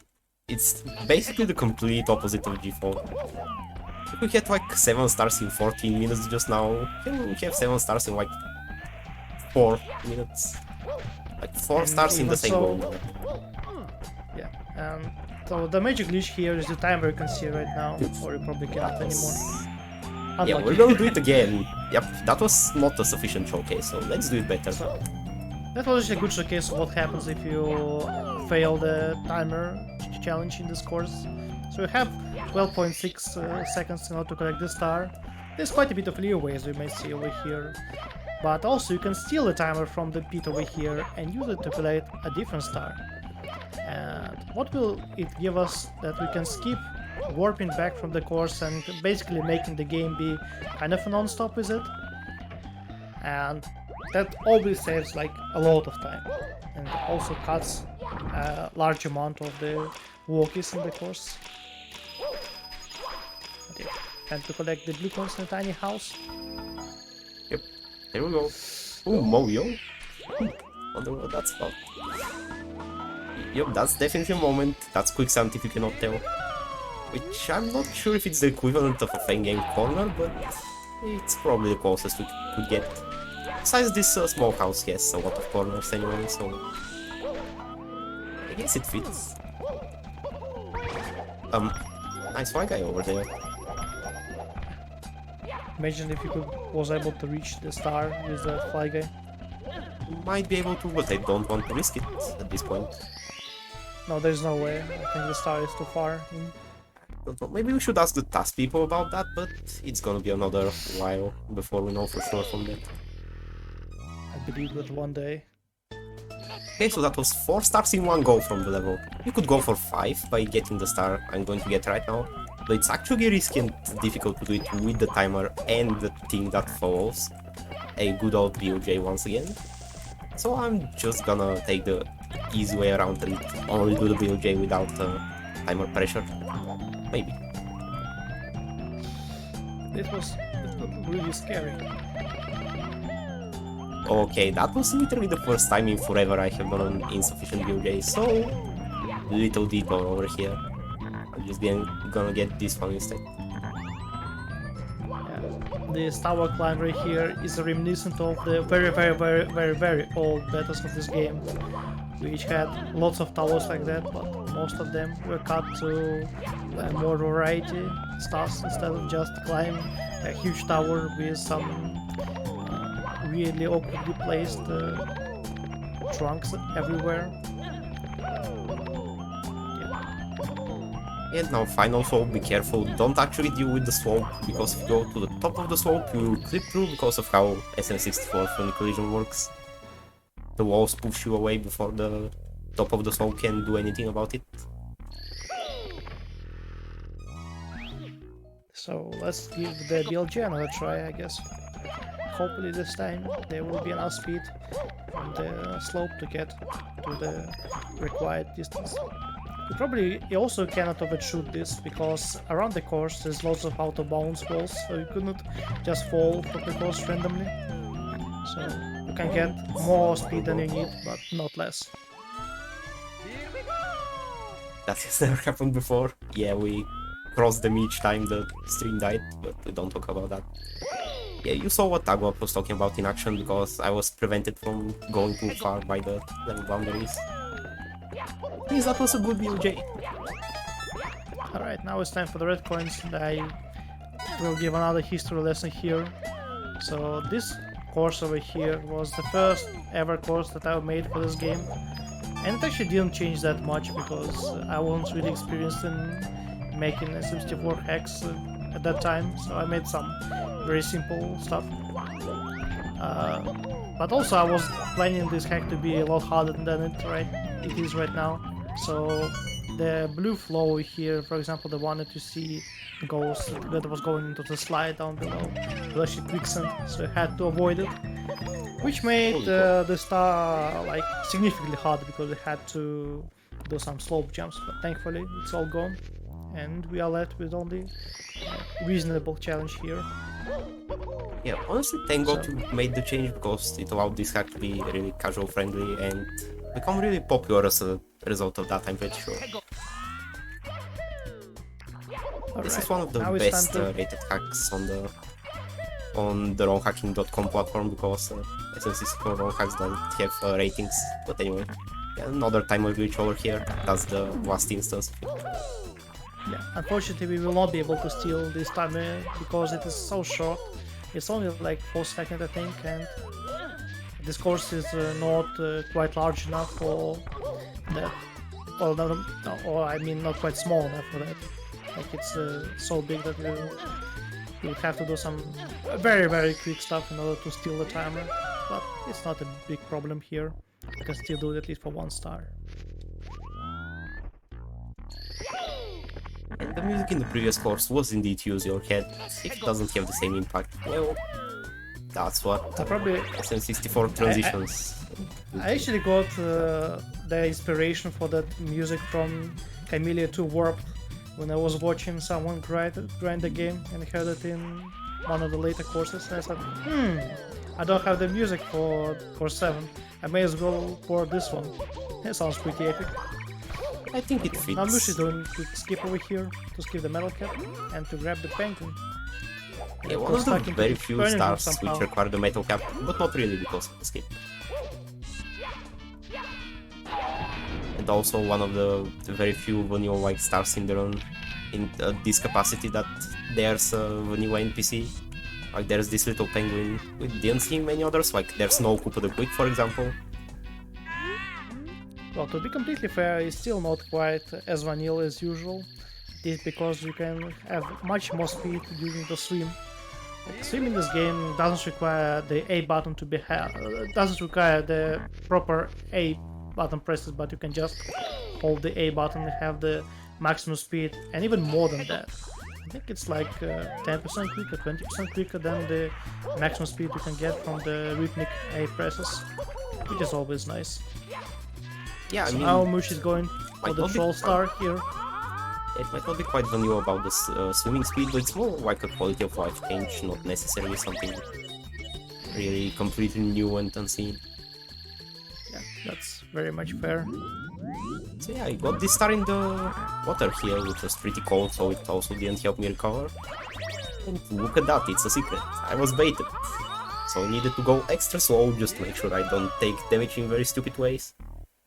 It's basically the complete opposite of G4. We had like 7 stars in 14 minutes just now. Here we have 7 stars in like 4 minutes. Like 4 And stars in the even same so- goal. Yeah, so the major glitch here is the timer you can see right now, or you probably cannot anymore. Yeah, Unlucky. we're gonna do it again. Yep, that was not a sufficient showcase, so let's do it better. So, that was a good showcase of what happens if you fail the timer challenge in this course. So you have 12.6 seconds in order to collect this star. There's quite a bit of leeway, as you may see over here. But also you can steal the timer from the pit over here and use it to collect a different star. And what will it give us? That we can skip warping back from the course and basically making the game be kind of a non-stop with it. And that always saves like a lot of time and also cuts a large amount of the walkies in the course. Okay. And to collect the blue coins in a tiny house. Yep, there we go. Ooh, Moyo. Wonder what that's about. Yep, that's definitely a moment. That's quicksand if you cannot tell. Which I'm not sure if it's the equivalent of a Fangame corner, but it's probably the closest we could get. Besides, this small house has a lot of corners anyway, so I guess it fits. Nice fly guy over there. Imagine if you was able to reach the star with the fly guy. Might be able to, but I don't want to risk it at this point. No, there's no way. I think the star is too far in. Don't know. Maybe we should ask the task people about that, but it's gonna be another while before we know for sure from that. I believe that one day. Okay, so that was 4 stars in one go from the level. You could go for 5 by getting the star I'm going to get right now, but it's actually risky and difficult to do it with the timer and the thing that follows. A good old BOJ once again. So I'm just gonna take the easy way around and only do the BOJ without timer pressure. Maybe. It was really scary. Okay, that was literally the first time in forever I have done an insufficient BOJ, so little detour over here. I'm just gonna get this one instead. Yeah. This tower climb right here is reminiscent of the very old betas of this game, which had lots of towers like that, but most of them were cut to more variety stuff instead of just climbing a huge tower with some really awkwardly placed trunks everywhere. And now final slope, be careful, don't actually deal with the slope, because if you go to the top of the slope you will clip through because of how FM64 friendly collision works. The walls push you away before the top of the slope can do anything about it. So let's give the BLG another try, I guess. Hopefully this time there will be enough speed on the slope to get to the required distance. You also cannot overshoot this, because around the course there's lots of out of bounds walls, so you could not just fall from the course randomly. So you can get more speed than you need, but not less. That has never happened before. Yeah, we crossed them each time the stream died, but we don't talk about that. Yeah, you saw what Tagwap was talking about in action, because I was prevented from going too far by the level boundaries. Please, that was a good BOJ. Alright, now it's time for the red coins, and I will give another history lesson here. So this course over here was the first ever course that I made for this game, and it actually didn't change that much because I wasn't really experienced in making SM64 hacks at that time, so I made some very simple stuff. But also I was planning this hack to be a lot harder than it is right now. So the blue flow here, for example, the one that you see that was going into the slide down below, was actually quicksand, so I had to avoid it, which made the star like significantly harder because I had to do some slope jumps. But thankfully it's all gone, and we are left with only a reasonable challenge here. Yeah, honestly, thank God you made the change, because it allowed this hack to be really casual friendly and become really popular as a result of that, I'm pretty sure. This is one of the best rated hacks on the ROMhacking.com platform, because FM2021 ROM hacks doesn't have ratings. But anyway, yeah, another timer glitch over here. That's the last instance. Yeah, unfortunately we will not be able to steal this timer because it is so short. It's only like 4 seconds, I think, and this course is not quite large enough for that. Well, no, or I mean not quite small enough for that. Like it's so big that you would have to do some very quick stuff in order to steal the timer. But it's not a big problem here. You can still do it at least for 1 star. And the music in the previous course was indeed use your head. If it doesn't have the same impact, well, that's what probably FM64 transitions. I actually got the inspiration for that music from Camellia 2 Warped when I was watching someone grind the game and heard it in one of the later courses. And I said, I don't have the music for course 7. I may as well pour this one. It sounds pretty epic. I think it fits. Now Mushie's doing a quick skip over here to skip the metal cap and to grab the penguin. Yeah, one of the very few stars which require the metal cap, but not really because of the skip. And also one of the very few vanilla-like stars in the run in this capacity that there's a vanilla NPC. Like there's this little penguin. We didn't see many others, like there's no Koopa the Quick, for example. Well, to be completely fair, it's still not quite as vanilla as usual. It is because you can have much more speed during the swim. Like, swim in this game doesn't require the A button to be doesn't require the proper A button presses, but you can just hold the A button and have the maximum speed, and even more than that. I think it's like 10% quicker, 20% quicker than the maximum speed you can get from the rhythmic A presses, which is always nice. Yeah, I so mean, now Mush is going for the troll star here. It might not be quite vanilla about the swimming speed, but it's more like a quality of life change, not necessarily something really completely new and unseen. Yeah, that's very much fair. So yeah, I got this star in the water here, which was pretty cold, so it also didn't help me recover. And look at that, it's a secret. I was baited. So I needed to go extra slow just to make sure I don't take damage in very stupid ways.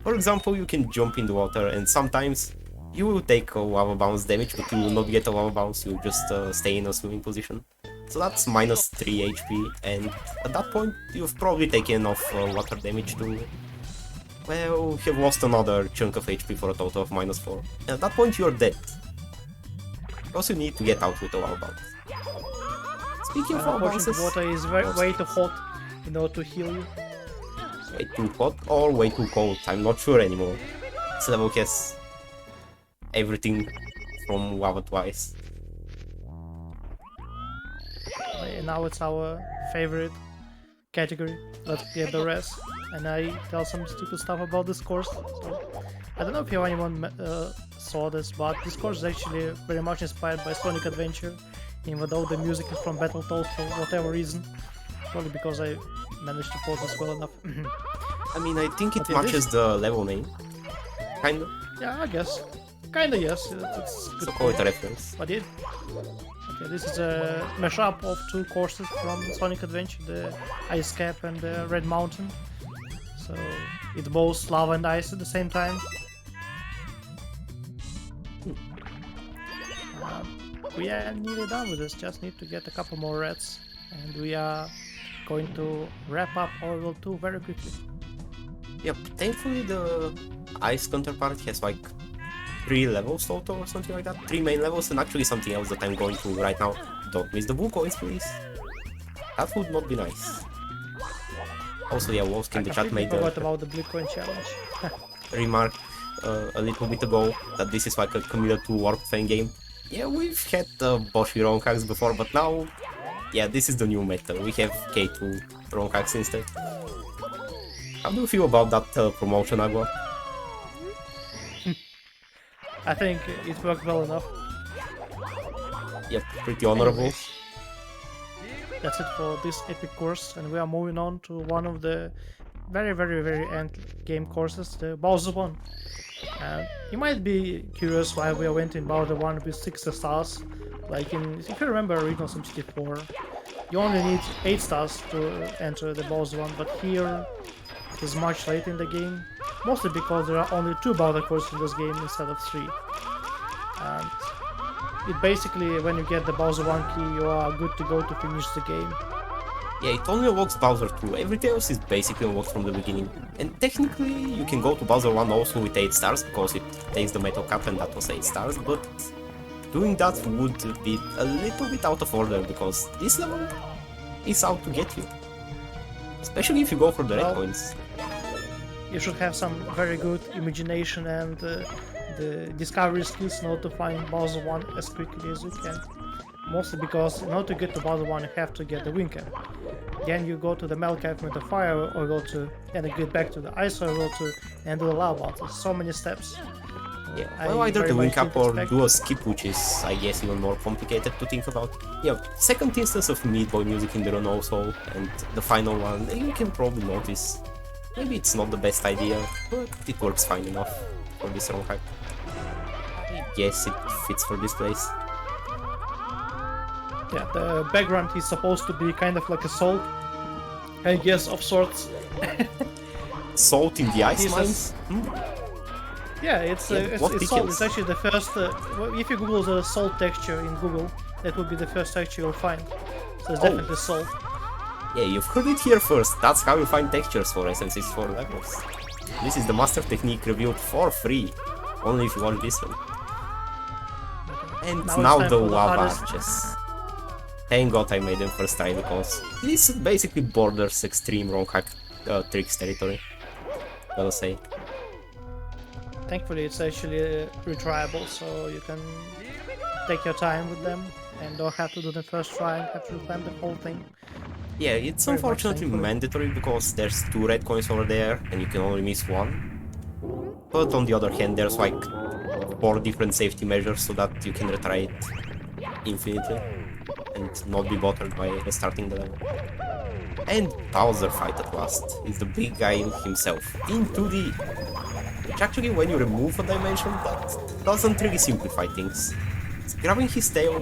For example, you can jump in the water and sometimes you will take a lava bounce damage, but you will not get a lava bounce, you will just stay in a swimming position. So that's minus 3 HP, and at that point you've probably taken enough water damage to, well, have lost another chunk of HP for a total of minus 4. And at that point you're dead. You also need to get out with a lava bounce. Speaking of lava bounces, water is way too hot in order to heal you. Way too hot or way too cold, I'm not sure anymore. This level has everything from lava twice. And now it's our favorite category. Let's get the rest. And I tell some stupid stuff about this course. So, I don't know if anyone saw this, but this course is actually very much inspired by Sonic Adventure, even though the music is from Battletoads for whatever reason. Probably because I managed to pause this well enough. I mean, I think it matches the level name. Kinda. Yeah, I guess. Kinda, yes. It's good. So call it a reference. But it... Okay, this is a mashup of 2 courses from Sonic Adventure, the Ice Cap and the Red Mountain. So it's both lava and ice at the same time. We are nearly done with this, just need to get a couple more reds. And we are going to wrap up our World 2 very quickly. Yep, thankfully the ice counterpart has like 3 levels total or something like that. 3 main levels and actually something else that I'm going to right now. Don't miss the blue coins, please. That would not be nice. Also, yeah, Wolfskin in the chat made about the blue coin challenge. remark a little bit ago that this is like a Camilla 2 Warped Fangame. Yeah, we've had Boshi ROM hacks before, but now, yeah, this is the new meta. We have K2 ROM hacks instead. How do you feel about that promotion, Agua? I think it worked well enough. Yep, pretty honorable. Anyways, that's it for this epic course, and we are moving on to one of the very end game courses, the Bowser one. And you might be curious why we went in Bowser 1 with 60 stars. Like if you remember original FM64, you only need 8 stars to enter the Bowser 1, but here it is much later in the game, mostly because there are only 2 Bowser courses in this game instead of 3. And it basically, when you get the Bowser 1 key, you are good to go to finish the game. Yeah, it only unlocks Bowser 2, everything else is basically unlocked from the beginning. And technically, you can go to Bowser 1 also with 8 stars, because it takes the Metal Cap and that was 8 stars, but doing that would be a little bit out of order, because this level is out to get you. Especially if you go for the red coins. You should have some very good imagination and the discovery skills in order to find Bowser 1 as quickly as you can. Mostly because in order to get to Bowser 1 you have to get the Wing Cap. Then you go to the Metal Cap with the fire, or go to and get back to the ice, or go to and do the lava. There's so many steps. Yeah, well, either the Wing Cap or do a skip, which is, I guess, even more complicated to think about. Yeah, second instance of Meat Boy music in the run also, and the final one, you can probably notice. Maybe it's not the best idea, but it works fine enough for this run hack. I guess it fits for this place. Yeah, the background is supposed to be kind of like a salt, I guess, of sorts. Salt in the ice mines? Yeah, it's salt. It's actually the first. If you Google the salt texture in Google, that would be the first texture you'll find. So it's definitely salt. Yeah, you've heard it here first. That's how you find textures for SM64 levels. This is the master technique revealed for free, only if you want this one. And now the lava arches. Thank God I made them first try, because this basically borders extreme wrong hack tricks territory, gotta say. Thankfully it's actually retryable, so you can take your time with them and don't have to do the first try and have to climb the whole thing. Yeah, it's unfortunately mandatory because there's 2 red coins over there and you can only miss 1. But on the other hand, there's like 4 different safety measures so that you can retry it infinitely and not be bothered by restarting the level. And Bowser fight at last is the big guy himself in 2D, which actually, when you remove a dimension, that doesn't really simplify things. It's grabbing his tail.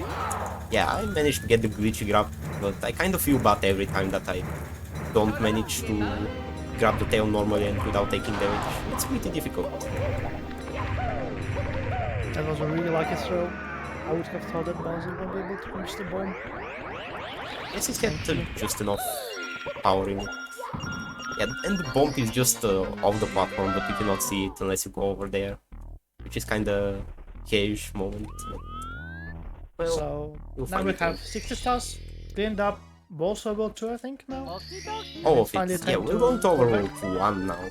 Yeah, I managed to get the glitchy grab, but I kind of feel bad every time that I don't manage to grab the tail normally and without taking damage. It's pretty difficult. That was a really lucky throw. I would have thought that Bowser would be able to reach the bomb. Yes, it had just enough power in it. Yeah, and the bomb is just off the platform, but you cannot see it unless you go over there, which is kinda huge moment. Well, so now we have 60 stars, cleaned up both World 2, I think, now? All of it. Yeah, we're going to World 1 now.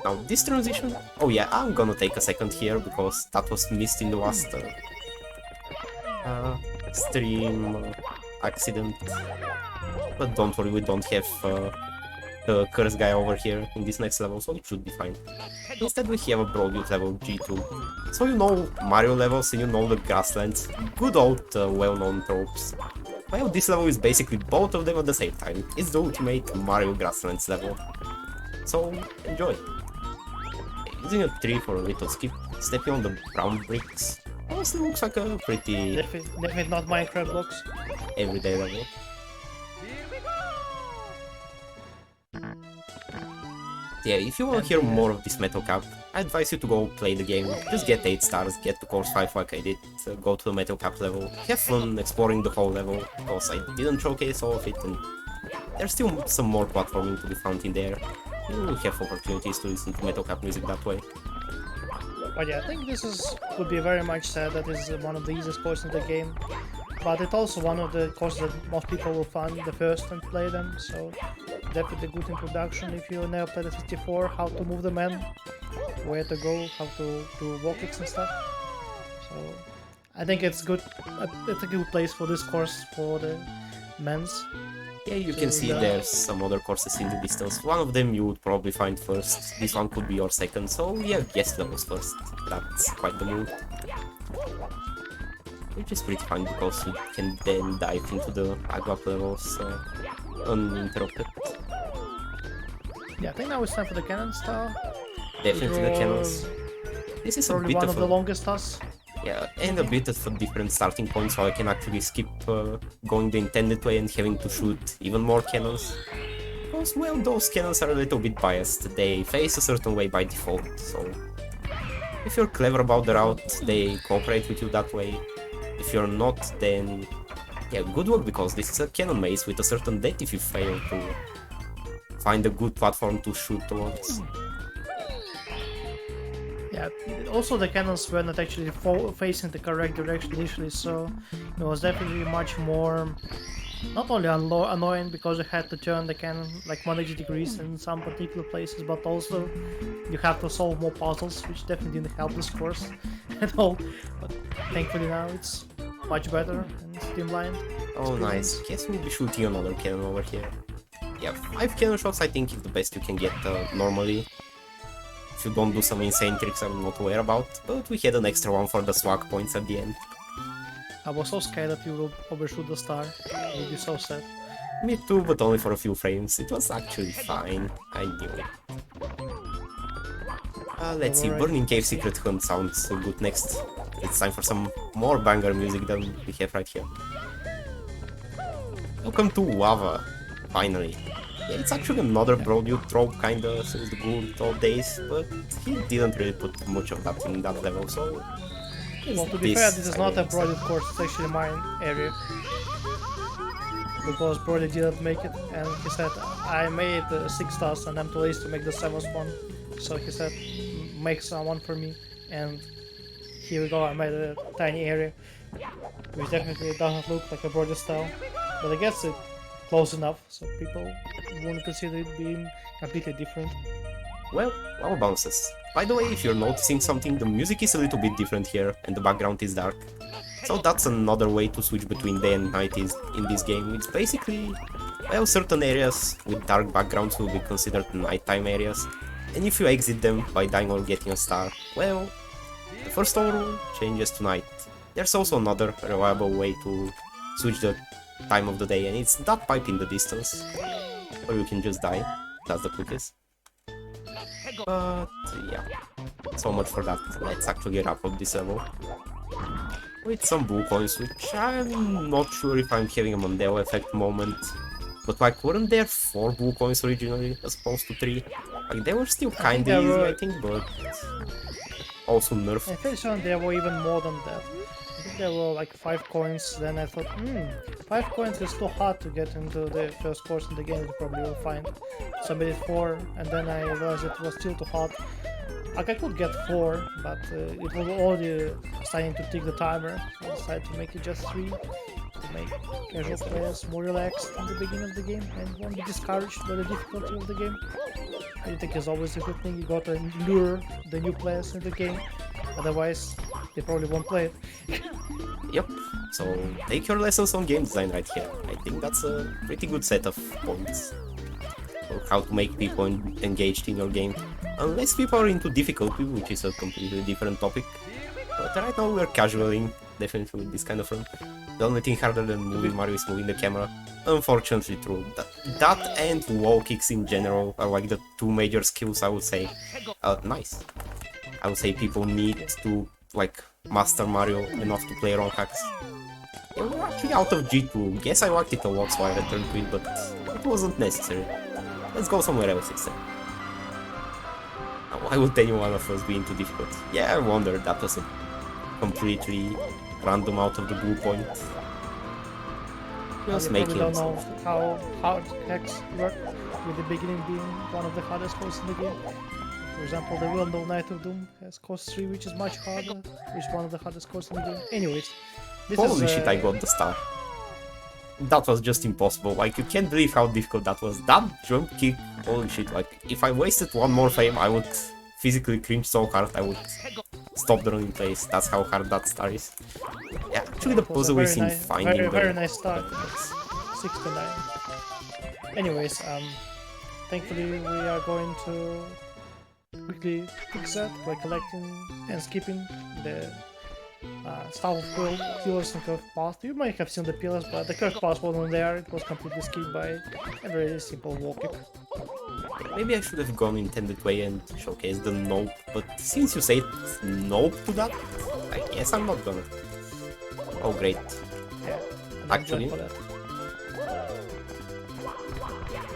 Now, this transition... Oh yeah, I'm gonna take a second here, because that was missed in the last stream accident. But don't worry, we don't have the curse guy over here in this next level, so it should be fine. Instead we have a Broadwood level G2. So you know Mario levels and you know the grasslands. Good old well-known tropes. Well, this level is basically both of them at the same time. It's the ultimate Mario grasslands level. So enjoy. Using a tree for a little skip, stepping on the brown bricks. Honestly looks like a pretty... Definitely not Minecraft blocks. Everyday level. Yeah, if you want to hear more of this Metal Cap, I advise you to go play the game. Just get 8 stars, get the course 5 like I did, go to the Metal Cap level, have fun exploring the whole level, because I didn't showcase all of it, and there's still some more platforming to be found in there. You will have opportunities to listen to Metal Cap music that way. But yeah, I think this would be very much said that this is one of the easiest courses in the game. But it's also one of the courses that most people will find the first and play them, so definitely a good introduction if you never played the 64, how to move the man, where to go, how to do wall kicks and stuff. So I think it's good. It's a good place for this course for the men's. Yeah, you can see there's some other courses in the distance. One of them you would probably find first, this one could be your second, so yeah, guest levels first. That's quite the move. Which is pretty fun because you can then dive into the Agua levels uninterrupted. Yeah, I think now it's time for the cannon style. Definitely the cannons. This is a Probably bit one of of the longest stars. yeah, and a bit of a different starting point, so I can actually skip going the intended way and having to shoot even more cannons. Because, well, those cannons are a little bit biased. They face a certain way by default, so if you're clever about the route, they cooperate with you that way. If you're not, then yeah, good luck, because this is a cannon maze with a certain death if you fail to find a good platform to shoot towards. Yeah, also the cannons were not actually facing the correct direction initially, so it was definitely much more not only annoying because you had to turn the cannon like 180 degrees in some particular places, but also you have to solve more puzzles, which definitely didn't help this course at all. But thankfully now it's much better and streamlined. Oh nice, guess we'll be shooting another cannon over here. Yeah, 5 cannon shots I think is the best you can get normally. If you don't do some insane tricks I'm not aware about, but we had an extra one for the swag points at the end. I was so scared that you will overshoot the star. I would be so sad. Me too, but only for a few frames. It was actually fine. I knew it. Let's see, Burning Cave Secret Hunt sounds good next. It's time for some more banger music than we have right here. Welcome to Lava, finally. Yeah, it's actually another Broadwood trope kinda since the good old days, but he didn't really put much of that in that level, so... Well, to be fair, this is not a Broadwood course, it's actually mine area. Because Brody didn't make it, and he said, I made 6 stars and I'm too lazy to make the 7th one. So he said, make someone for me, and here we go, I made a tiny area, which definitely doesn't look like a Brody style, but I guess it's close enough, so people won't consider it being completely different. Well, lava bounces. By the way, if you're noticing something, the music is a little bit different here, and the background is dark. So that's another way to switch between day and night is in this game. It's basically, well, certain areas with dark backgrounds will be considered nighttime areas, and if you exit them by dying or getting a star, well, the first overall changes to night. There's also another reliable way to switch the time of the day, and it's that pipe in the distance, or you can just die. That's the quickest. But yeah, so much for that. Let's actually wrap up this level with some blue coins, which I'm not sure if I'm having a Mandela effect moment. But like, weren't there 4 blue coins originally as opposed to 3? Like, they were still kinda easy, I think, but also nerfed. I'm pretty sure there were even more than that. I think there were like 5 coins, then I thought, 5 coins is too hard to get into the first course in the game, you probably will find. So I made it 4, and then I realized it was still too hard. Like I could get 4, but it was already starting to tick the timer, so I decided to make it just 3, to make casual players more relaxed in the beginning of the game and won't be discouraged by the difficulty of the game. I think it's always a good thing, you gotta lure the new players in the game, otherwise they probably won't play it. Yep, so take your lessons on game design right here. I think that's a pretty good set of points for how to make people engaged in your game. Unless people are into difficulty, which is a completely different topic. But right now we're casualing, definitely with this kind of run. The only thing harder than moving Mario is moving the camera. Unfortunately true. That and wall kicks in general are like the 2 major skills I would say. Nice. I would say people need to like master Mario enough to play wrong hacks. Yeah, we're actually out of G2. Guess I liked it a lot so I returned to it, but it wasn't necessary. Let's go somewhere else instead. Now, why would any one of us be into difficult? Yeah, I wonder, that was a completely random out of the blue point. Just making don't know how hard hacks work, with the beginning being one of the hardest courses in the game. For example, the well-known Night of Doom has course 3, which is much harder, which is one of the hardest courses in the game. Anyways, this holy is, shit, I got the star. That was just impossible, like, you can't believe how difficult that was. That jump kick, holy shit, like, if I wasted one more frame, I would physically cringe so hard, I would stop the running place. That's how hard that star is. Yeah, actually the puzzle is in finding the... Very nice start, 6 to 9. Anyways, thankfully we are going to quickly fix that by collecting and skipping the Star of World, Pillars and Curved Path. You might have seen the pillars, but the curved path wasn't there, it was completely skipped by a very simple wall kick. Maybe I should have gone intended way and showcased the nope, but since you say nope to that, I guess I'm not gonna. Oh great. Yeah. Actually, yeah,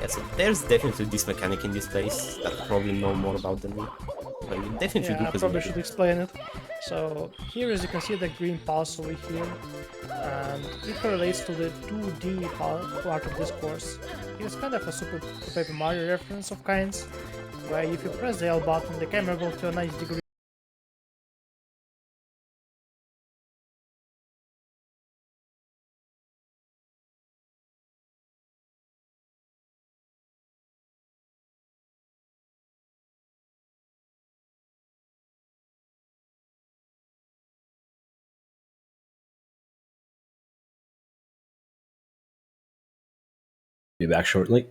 so there's definitely this mechanic in this place that you probably know more about than me. But you definitely do. I probably should explain it. So here, as you can see, the green pulse over here, and it correlates to the 2D part of this course. It's kind of a Super Paper Mario reference of kinds, where if you press the L button, the camera will to a nice degree. Be back shortly.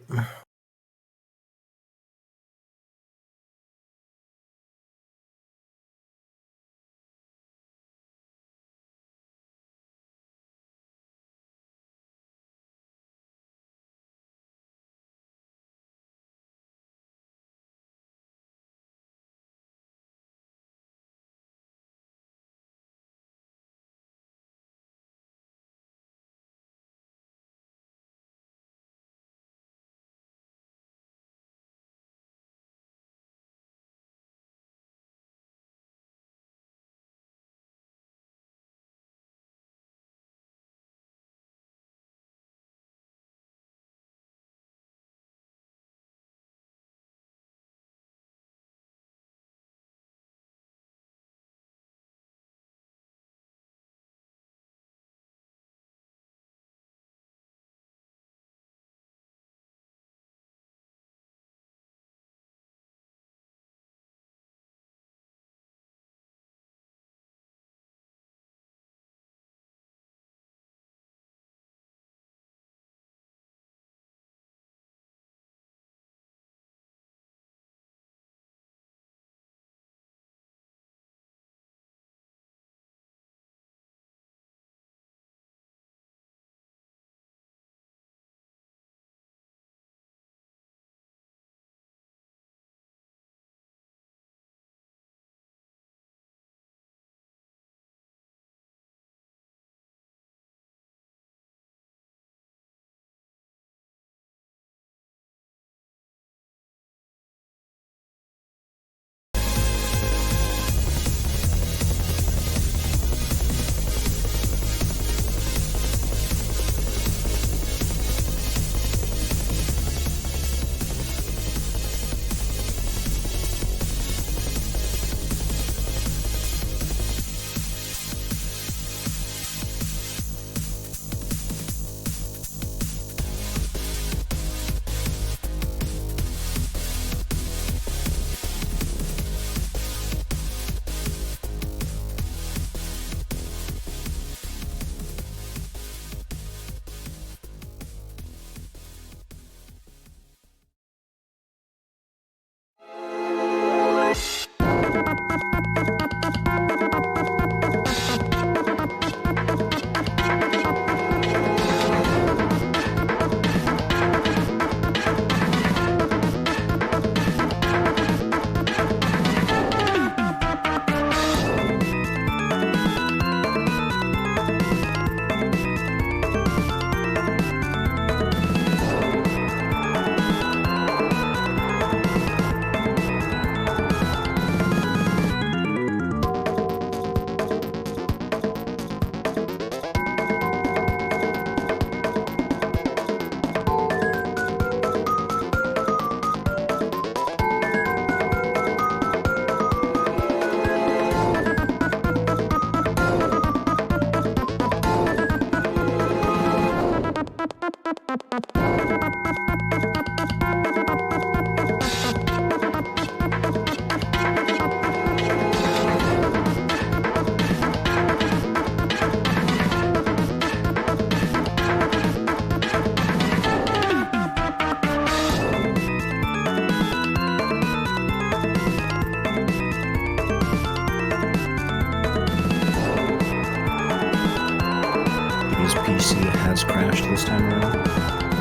has crashed this time around,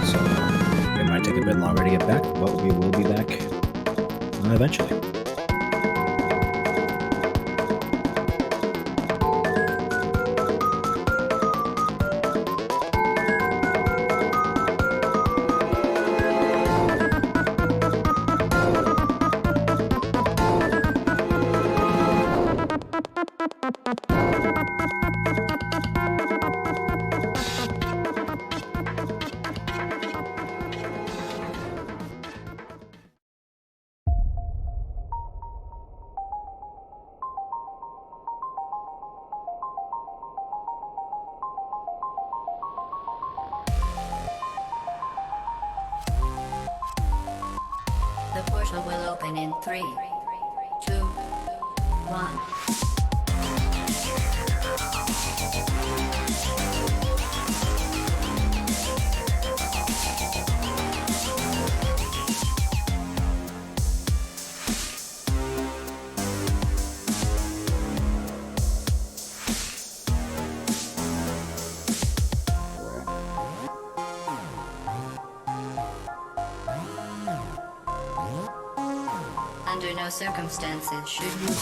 so it might take a bit longer to get back, but we will be back eventually. The portal will open in 3, 2, 1. Under no circumstances should you.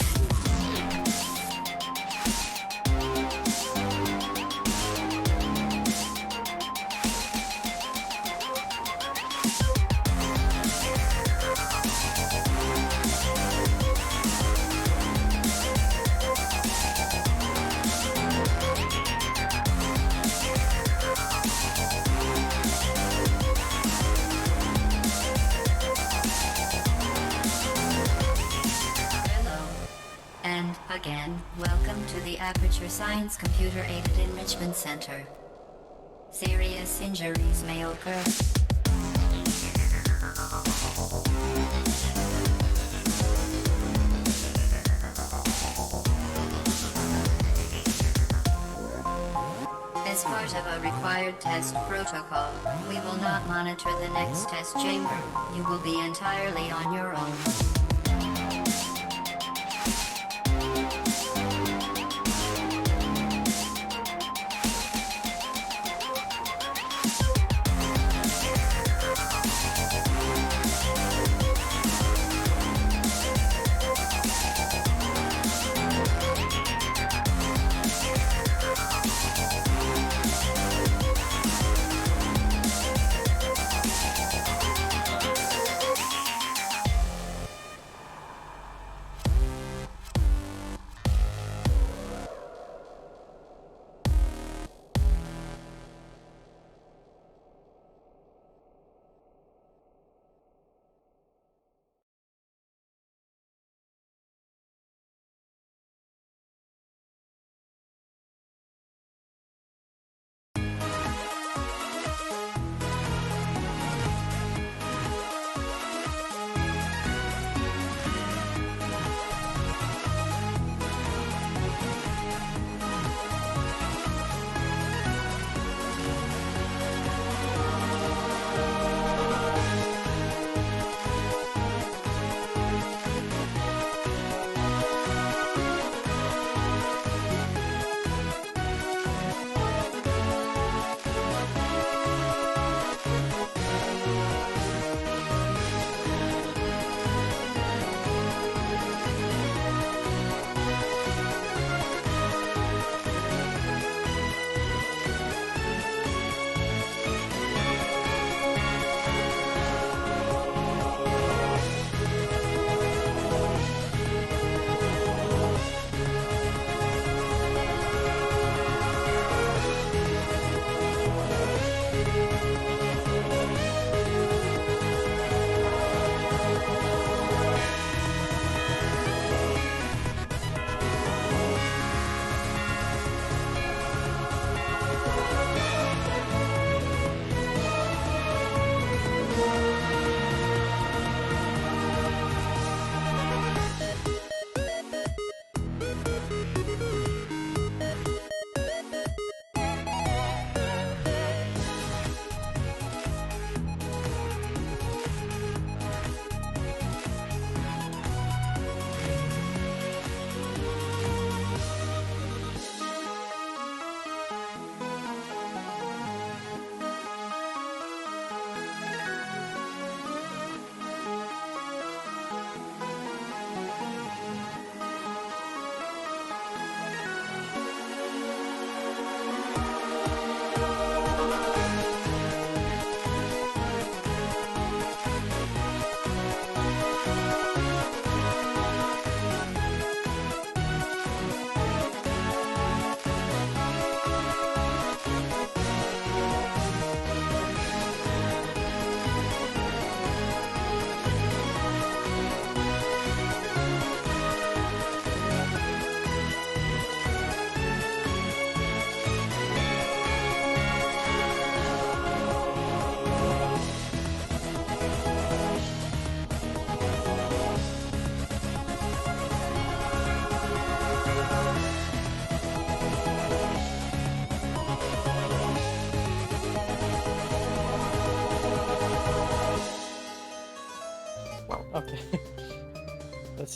And, again, welcome to the Aperture Science Computer Aided Enrichment Center. Serious injuries may occur. As part of a required test protocol, we will not monitor the next test chamber. You will be entirely on your own.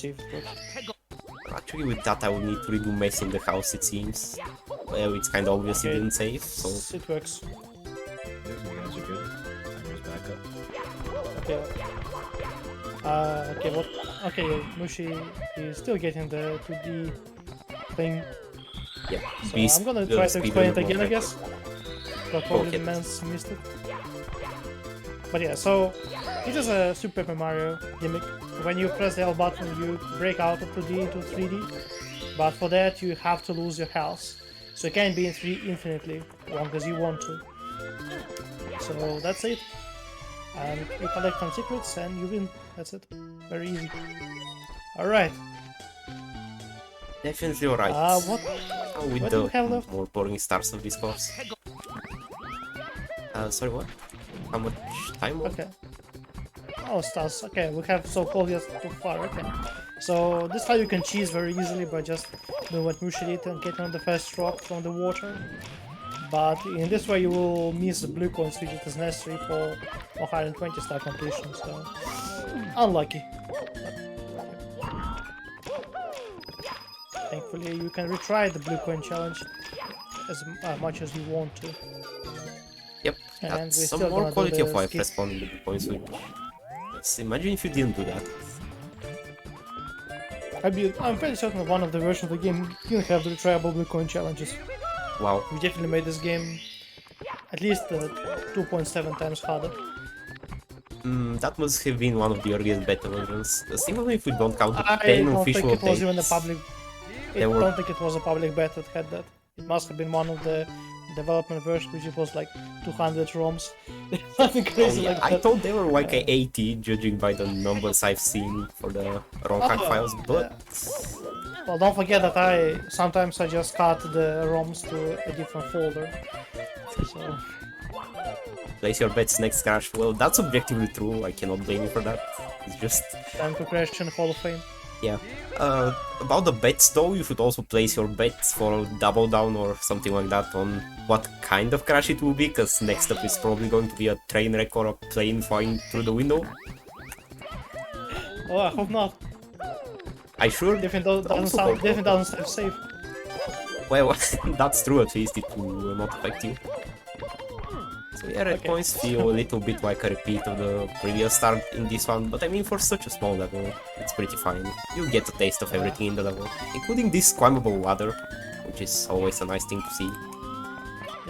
safe, but Actually, with that, I would need to redo mess in the house, it seems. Well, it's kind of obvious it Okay. didn't save, so... it works. Yeah, you guys are good. Timer's back up. Okay. Okay, what? Okay, Mushi is still getting the 2D thing. Yeah, So I'm gonna try to explain it again, I guess. But probably Okay. the man's missed it. But yeah, so it is a Super Paper Mario gimmick. When you press the L button, you break out of 2D into 3D. But for that, you have to lose your health. So you can be in 3 infinitely, as long as you want to. So that's it. And you collect some secrets and you win. That's it. Very easy. Alright. Definitely alright. What With what do we have the left? more boring starts of this course. Sorry, what? How much time? Okay. Oh, stars. Okay, we have so-called yet too far. Okay. So this how you can cheese very easily by just doing what Mushi did and getting on the first rock from the water. But in this way you will miss the blue coins which is necessary for 120 star completion. So unlucky. Thankfully you can retry the blue coin challenge as much as you want to. Yep, And that's we're some still more gonna do quality the of life skip. responding to the points which... Let's imagine if you didn't do that. I'm fairly certain one of the versions of the game didn't have the retriable blue coin challenges. Wow. We definitely made this game at least 2.7 times harder. That must have been one of the earliest beta versions. 'Cause even if we don't count the I 10 don't official think it was even a updates, public. I There were- don't think it was a public beta that had that. It must have been one of the development versions, which it was like 200 ROMs, something oh, crazy yeah, like I that. thought they were like a 80, judging by the numbers I've seen for the ROM hack Oh, files, but Well, don't forget that sometimes I just cut the ROMs to a different folder. So place your bets next crash. Well, that's objectively true. I cannot blame you for that. It's just time to crash in Hall of Fame. yeah. About the bets though, you should also place your bets for double down or something like that on what kind of crash it will be, because next up is probably going to be a train wreck or a plane flying through the window. Oh, I hope not. I sure Definitely doesn't also sound. hope Definitely doesn't sound safe. well, that's true, at least it will not affect you. So yeah, red Okay. points feel a little bit like a repeat of the previous start in this one, but I mean for such a small level, it's pretty fine. You get a taste of everything in the level, including this climbable ladder, which is always a nice thing to see.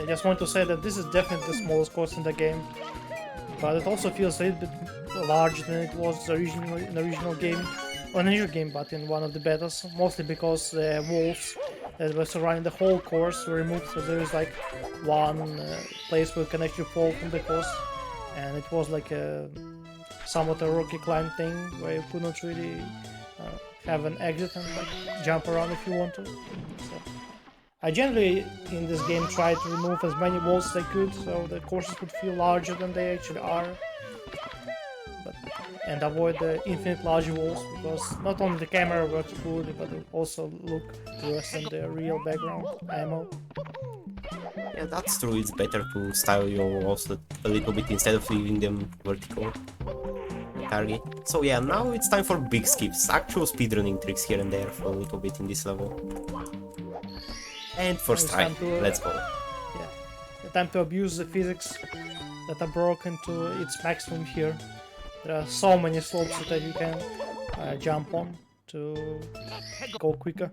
I just want to say that this is definitely the smallest course in the game, but it also feels a little bit larger than it was originally in the original game, or in the original game, but in one of the betas, mostly because the walls that were surrounding the whole course were removed, so there is like one place where you can actually fall from the course, and it was like a somewhat a rocky climb thing where you couldn't really have an exit and like jump around if you want to. So, I generally in this game try to remove as many walls as I could so the courses would feel larger than they actually are. And avoid the infinite large walls because not only the camera works poorly but it also look worse than the real background ammo. Yeah, that's true, it's better to style your walls a little bit instead of leaving them vertical. Target. So yeah, now it's time for big skips, actual speedrunning tricks here and there for a little bit in this level. And first It's try, time to, let's go. Yeah, the time to abuse the physics that are broken to its maximum here. There are so many slopes that you can jump on to go quicker.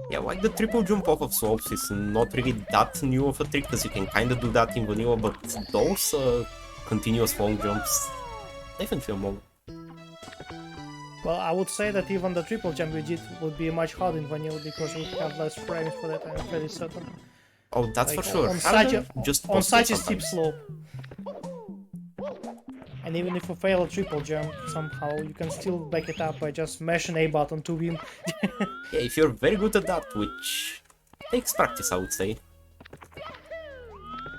Yeah, like the triple jump off of slopes is not really that new of a trick, because you can kind of do that in vanilla, but those continuous long jumps, definitely a moment. Well, I would say that even the triple jump we did would be much harder in vanilla because we have less frames for that, I'm fairly certain. Oh, that's Like, for sure. On Harder, such just on such a steep sometimes. slope. And even if you fail a triple jump, somehow you can still back it up by just mashing A button to win. Yeah, if you're very good at that, which takes practice, I would say.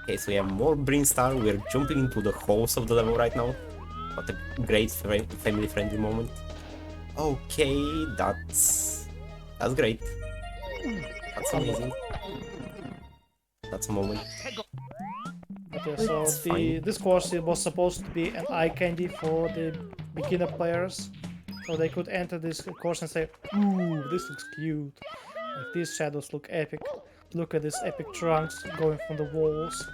Okay, so we have more Green Star, we're jumping into the holes of the level right now. What a great family-friendly moment. Okay, that's great. That's amazing. That's a moment. Okay, so It's fine. this course it was supposed to be an eye candy for the beginner players. So they could enter this course and say, ooh, this looks cute. Like these shadows look epic. Look at these epic trunks going from the walls.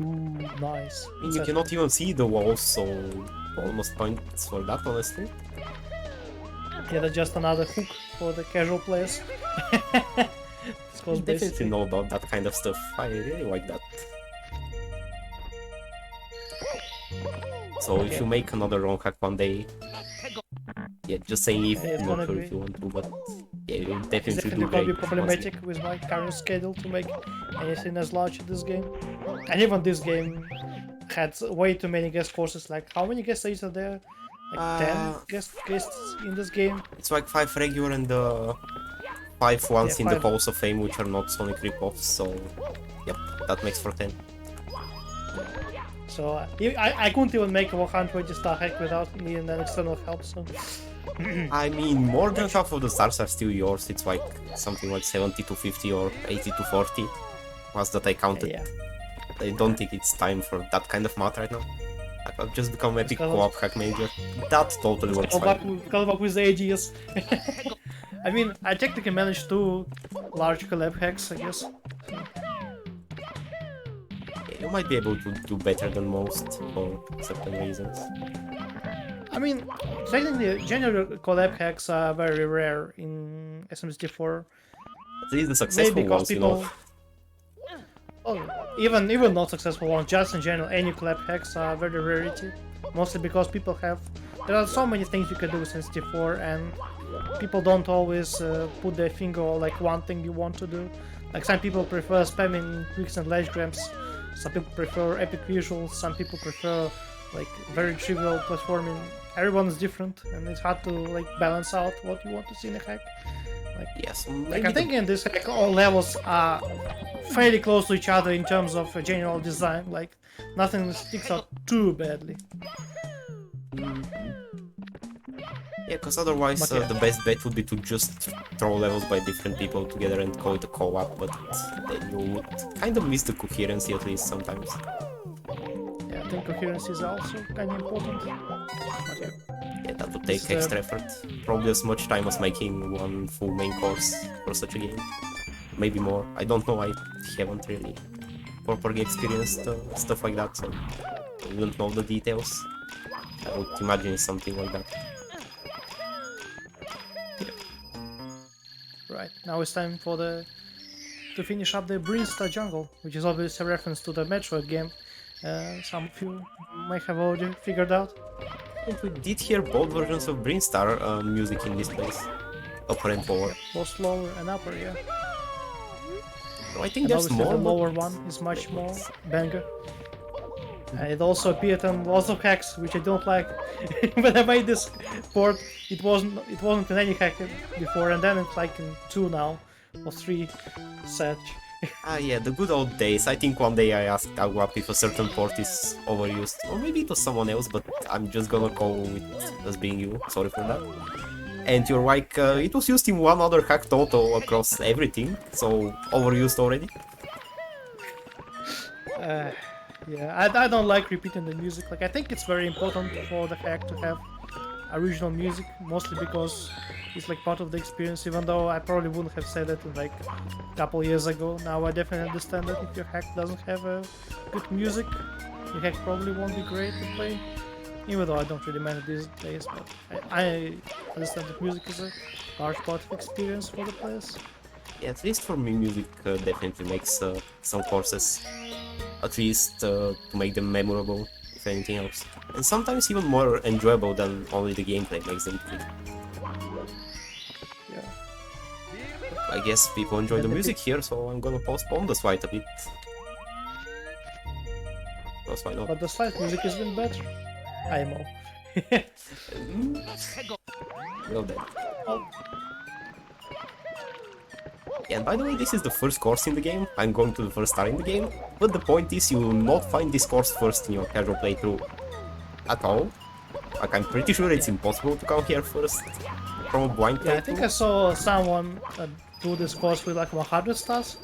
Ooh, nice. I mean, you cannot even see the walls, so almost points for that, honestly. Yeah, that's just another hook for the casual players. This I was definitely basically know about that kind of stuff. I really like that. So if you make another wrong hack one day, yeah, just saying if, it's not gonna sure be- if you want to, but yeah, you It's definitely definitely do gonna be great. problematic with my current schedule to make anything as large in this game. And even this game had way too many guest courses. Like, how many guest stages are there? Like 10 guests in this game? It's like 5 regular and 5 ones Yeah, in the 5. Halls of Fame, which are not Sonic ripoffs, so yep, that makes for 10. So I couldn't even make a 120 star hack without needing an external help, so... I mean, more than half of the stars are still yours. It's like something like 70 to 50 or 80 to 40. Was that I counted. Yeah. I don't think it's time for that kind of math right now. I've just become epic Scala- co-op hack manager. That totally works fine. Come up with the ideas. I mean, I technically managed 2 large collab hacks, I guess. You might be able to do better than most for certain reasons. I mean, technically, general collab hacks are very rare in SM64. At least the successful Maybe because ones, you know. people... Oh, even not successful ones, just in general, any collab hacks are very rarity. Mostly because people have... There are so many things you can do with SM64 and people don't always put their finger on like one thing you want to do. Like some people prefer spamming quicks and ledge grabs, some people prefer epic visuals, some people prefer like very trivial platforming. Everyone is different and it's hard to like balance out what you want to see in a hack. Yes, Like I think in this hack all levels are fairly close to each other in terms of general design, like nothing sticks out too badly. Yeah, because otherwise But yeah. the best bet would be to just throw levels by different people together and call it a co-op, but then you would kind of miss the coherency at least sometimes. Yeah, I think coherency is also kind of important. But yeah. Yeah, that would This take is, extra effort. Probably as much time as making one full main course for such a game. Maybe more. I don't know, I haven't really properly experienced stuff like that, so I wouldn't know the details. I would imagine it's something like that. Right, now it's time for to finish up the Brinstar Jungle, which is obviously a reference to the Metroid game. Some of you might have already figured out. And we did hear both versions of Brinstar music in this place. Upper and lower. Both lower and upper, yeah. So I think And there's obviously more. the but- lower one is much more banger. It also appeared on lots of hacks, which I don't like. When I made this port, it wasn't in any hack before, and then it's like in 2 now, or 3 such. Ah yeah, the good old days. I think one day I asked Agwap if a certain port is overused. Or maybe it was someone else, but I'm just gonna call it as being you. Sorry for that. And you're like, it was used in one other hack total across everything, so overused already. Yeah, I don't like repeating the music. Like, I think it's very important for the hack to have original music, mostly because it's like part of the experience, even though I probably wouldn't have said that like a couple years ago. Now I definitely understand that if your hack doesn't have good music, your hack probably won't be great to play. Even though I don't really mind it these days, but I understand that music is a large part of experience for the players. Yeah, at least for me, music definitely makes some courses, at least to make them memorable, if anything else. And sometimes even more enjoyable than only the gameplay makes them good. Yeah. I guess people enjoy the music here, so I'm gonna postpone the slide a bit. That's why not. But the slide music is even better. IMO. Well then. Oh. Yeah, and by the way, this is the first course in the game. I'm going to the first star in the game, but the point is you will not find this course first in your casual playthrough at all. Like, I'm pretty sure it's impossible to come here first from a blind Yeah, I playthrough. think I saw someone do this course with like 100 stars.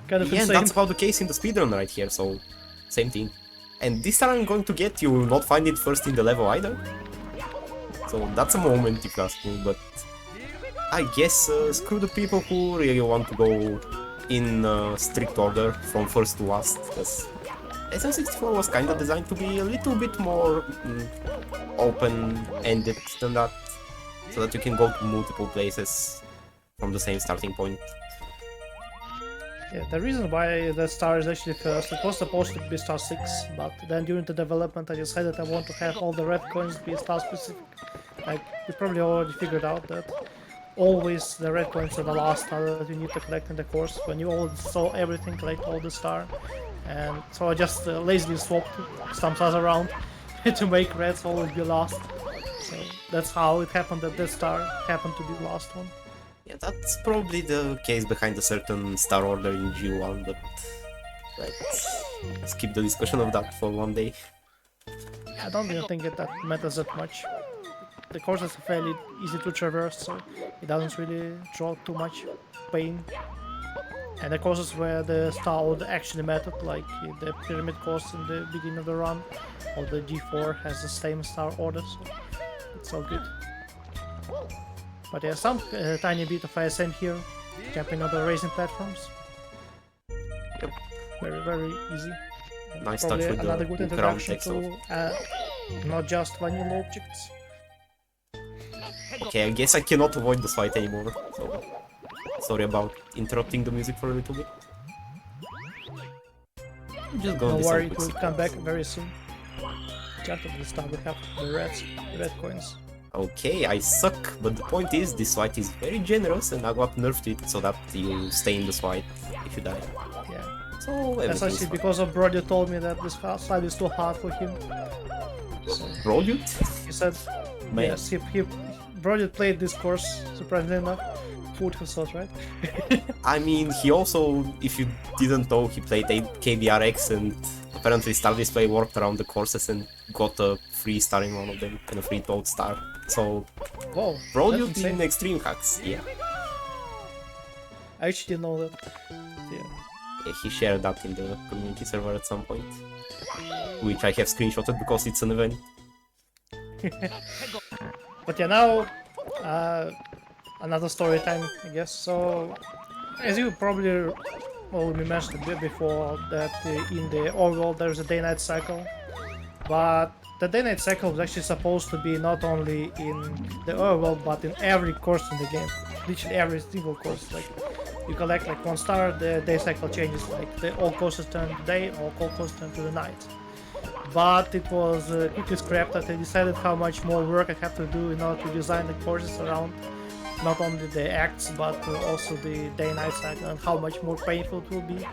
Kind of Yeah, and insane. that's about the case in the speedrun right here, so same thing. And this star I'm going to get, you will not find it first in the level either. So that's a moment if you ask me, but I guess screw the people who really want to go in strict order from first to last, because SM64 was kinda designed to be a little bit more open-ended than that, so that you can go to multiple places from the same starting point. Yeah, the reason why the star is actually first, it was supposed to be star 6, but then during the development I decided I want to have all the red coins be star specific. Like, you probably already figured out that always the red coins are the last star that you need to collect in the course. When you all saw everything, collect all the star. And so I just lazily swapped some stars around to make reds always be last. So that's how it happened that this star happened to be the last one. Yeah, that's probably the case behind a certain star order in G1, but let's keep the discussion of that for one day. I don't even think that matters that much. The courses are fairly easy to traverse, so it doesn't really draw too much pain. And the courses where the star order actually mattered, like the pyramid course in the beginning of the run, or the G4 has the same star order, so it's all good. But yeah, some tiny bit of ISM here, jumping on the racing platforms. Yep. Very, very easy. And Nice touch probably with another the good ground introduction text to not just vanilla objects. Okay, I guess I cannot avoid the fight anymore, so sorry about interrupting the music for a little bit. I'm just gonna Don't do worry, some it quick will come back very soon. Just at this time we have the red coins. Okay, I suck, but the point is, this fight is very generous and Agwap nerfed it so that you stay in the fight if you die. Yeah. So As I everything's see, fine. because of Brody told me that this slide is too hard for him. So Roll you? he said, Man. yes, Brody played this course, surprisingly enough. Food for thought, right? I mean, he also, if you didn't know, he played KBRX and apparently Star Display worked around the courses and got a free star in one of them and a free gold star. So, Whoa, roll that's you insane. in extreme hacks, yeah. I actually didn't know that. Yeah. Yeah, he shared that in the community server at some point, which I have screenshotted because it's an event. But yeah, now another story time, I guess. So, as you probably already mentioned a bit before, that in the overworld there's a day-night cycle, but the day-night cycle was actually supposed to be not only in the overworld but in every course in the game, literally every single course. Like, you collect like one star, the day cycle changes. Like, all courses turn to day, all courses turn to the night. But it was quickly scrapped that I decided how much more work I have to do in order to design the courses around not only the acts but also the day-night cycle, and how much more painful it will be.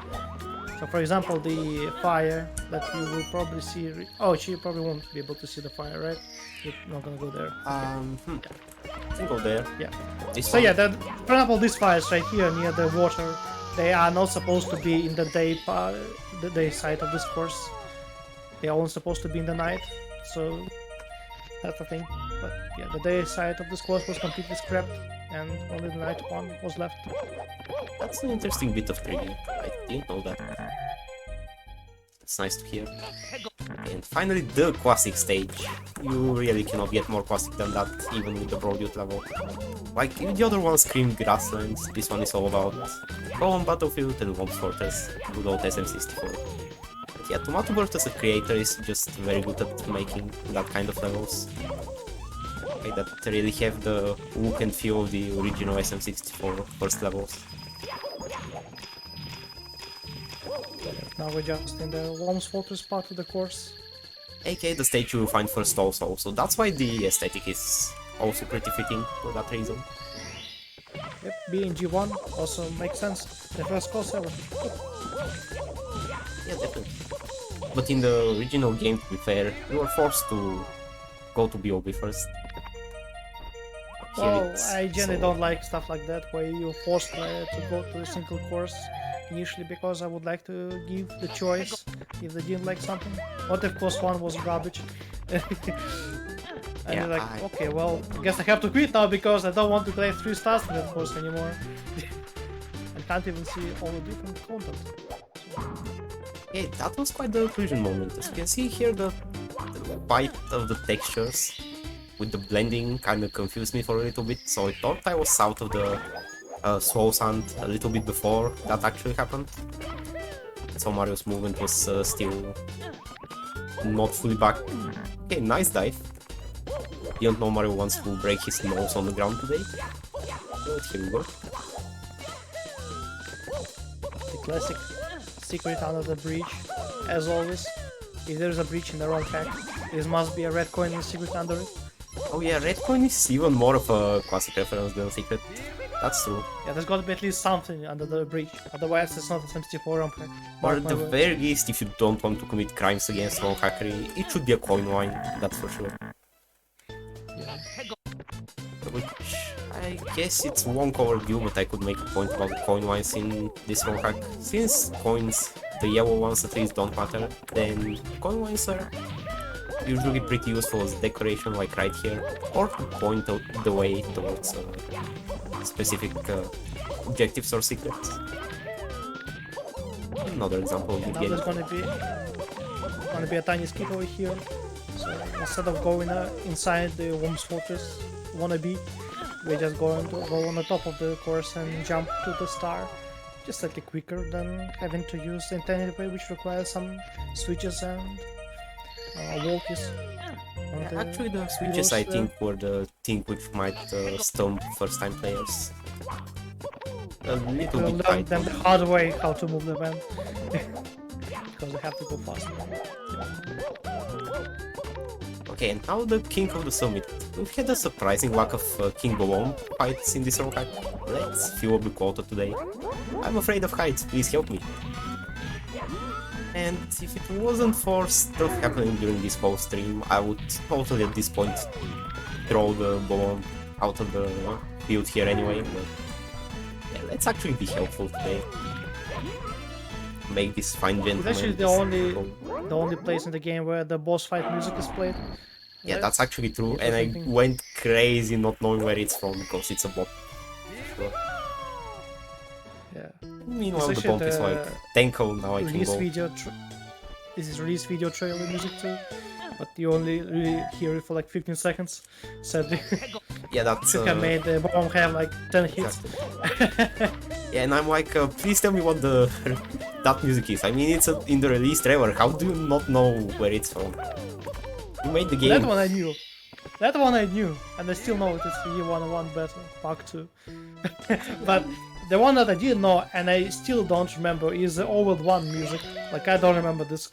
So for example, the fire that you will probably see... Oh, you probably won't be able to see the fire, right? You're not gonna go there. I can go there. Yeah. This So one. yeah, for example, these fires right here near the water, they are not supposed to be in the day side of this course. They are only supposed to be in the night, so that's the thing. But yeah, the day side of this course was completely scrapped, and only the night one was left. That's an interesting bit of trivia. I didn't know that. It's nice to hear. And finally, the classic stage. You really cannot get more classic than that, even with the Broadwood level. Like, the other one screamed grasslands, this one is all about Column Battlefield and Worms Fortress, good old SM64. But yeah, Tomato Bird as a creator is just very good at making that kind of levels. Okay, that really have the look and feel of the original SM64 first levels. Now we're just in the Worms Fortress part of the course. aka the stage you will find first also, so that's why the aesthetic is also pretty fitting for that reason. Yep, being G1 also makes sense. The first course ever. Yeah, definitely. But in the original game, to be fair, you were forced to go to BOB first. Here Well, it's I generally so- don't like stuff like that, where you're forced to go to a single course initially, because I would like to give the choice if they didn't like something. What if course 1 was garbage? And Yeah, you're like, I- okay, well, I guess I have to quit now because I don't want to collect 3 stars in that course anymore. I can't even see all the different content. Yeah, that was quite the conclusion moment. As you can see here, the bite of the textures with the blending kind of confused me for a little bit, so I thought I was out of the slow sand a little bit before that actually happened. So Mario's movement was still not fully back. Okay, nice dive. Didn't know Mario wants to break his nose on the ground today. But here we go. The classic secret under the bridge, as always. If there's a breach in the wrong track, there must be a red coin in the secret under it. Oh yeah, red coin is even more of a classic reference than secret. That's true. Yeah, there's gotta be at least something under the bridge, otherwise it's not a 74 ramp. Or at the very least, if you don't want to commit crimes against wrong hackery, it should be a coin line, that's for sure. Which, I guess it's wonk overdue, but I could make a point about coin lines in this wrong hack. Since coins, the yellow ones at least, don't matter, then coin lines are usually pretty useful as decoration, like right here, or to point out the way towards specific objectives or secrets. Another example of the Now game. there's gonna be a tiny skip over here. So instead of going inside the Wannabes fortress, Wannabe, we're just going to go on the top of the course and jump to the star. Just slightly quicker than having to use the intended way, which requires some switches and walkies. Yeah, actually, the switches I think were the thing which might stump first-time players. A little We'll bit learn tight. them the hard way how to move the band. Because they have to go fast. Okay, and now the King of the Summit. We've had a surprising lack of King Balloon fights in this wrong hack. Let's fill up the quota today. I'm afraid of heights, please help me. And if it wasn't for stuff happening during this whole stream, I would totally at this point throw the balloon out of the field here anyway, but yeah, let's actually be helpful today. Make this fine gentleman. It's actually the only place in the game where the boss fight music is played. Yeah, Right? that's actually true, and I Interesting. went crazy not knowing where it's from because it's a bop. Sure. Yeah. Meanwhile, It's the bop actually is like the Tenko, now I can Release go. video. This is release video trailer music too, but you only really hear it for like 15 seconds. Sadly, Yeah, that's you can make the bomb have like 10 hits. yeah, and I'm like, please tell me what the that music is. I mean, it's in the release trailer. How do you not know where it's from? You made the game. That one I knew. That one I knew, and I still know it. It's the Year 101 Battle Part 2. But the one that I didn't know, and I still don't remember, is the Overworld 1 music. Like, I don't remember this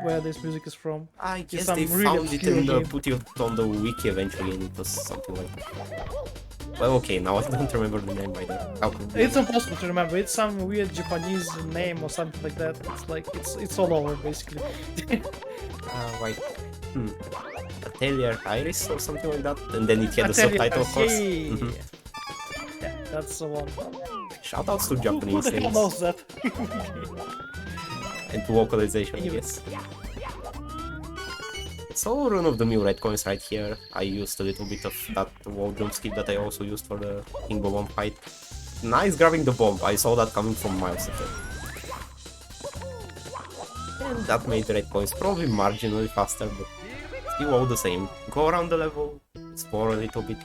where this music is from. I guess some they really found it obscure and game. put it on the wiki eventually, and it was something like that. Well, okay, now I don't remember the name either. How could It's impossible to remember. It's some weird Japanese name or something like that. It's like it's all over basically. like Atelier Iris or something like that, and then it had a Atelier subtitle, of course. yeah. Mhm. Yeah, that's the one. Shoutouts to Who Japanese the hell names knows that? and to localization, I Anyway. guess. So, run-of-the-mill red coins right here. I used a little bit of that wall jump skip that I also used for the King Bomb fight. Nice grabbing the bomb, I saw that coming from miles away. And that made the red coins probably marginally faster, but still all the same. Go around the level, explore a little bit.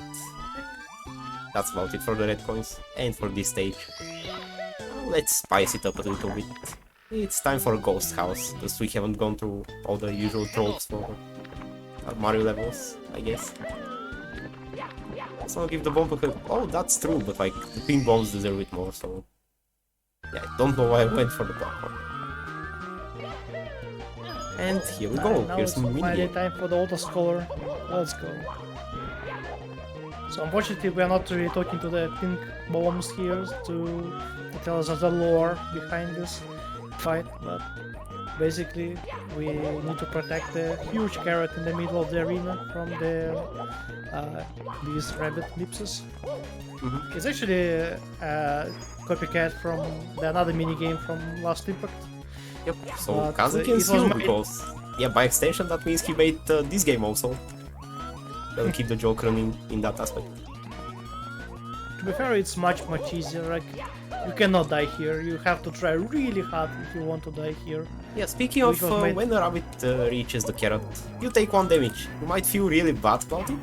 That's about it for the red coins, and for this stage. Let's spice it up a little bit. It's time for a ghost house, because we haven't gone through all the usual tropes for Mario levels, I guess. So give the bomb a hit. Oh, that's true, but like, the ping bombs deserve it more, so... Yeah, I don't know why I went for the platform. And here we go, Now here's it's some finally mini-game. time for the auto-scorer. Let's go. So unfortunately we are not really talking to the pink bombs here to tell us the lore behind this fight, but basically we need to protect the huge carrot in the middle of the arena from these rabbit nipses. Mhm. It's actually a copycat from another minigame from Last Impact. Yep, so But Kazu it can was steal made- because... Yeah, by extension that means he made this game also. They'll keep the joke running in that aspect. To be fair, it's much easier. Like, you cannot die here. You have to try really hard if you want to die here. Yeah, speaking of, Which was made- when the rabbit reaches the carrot, you take 1 damage. You might feel really bad about it,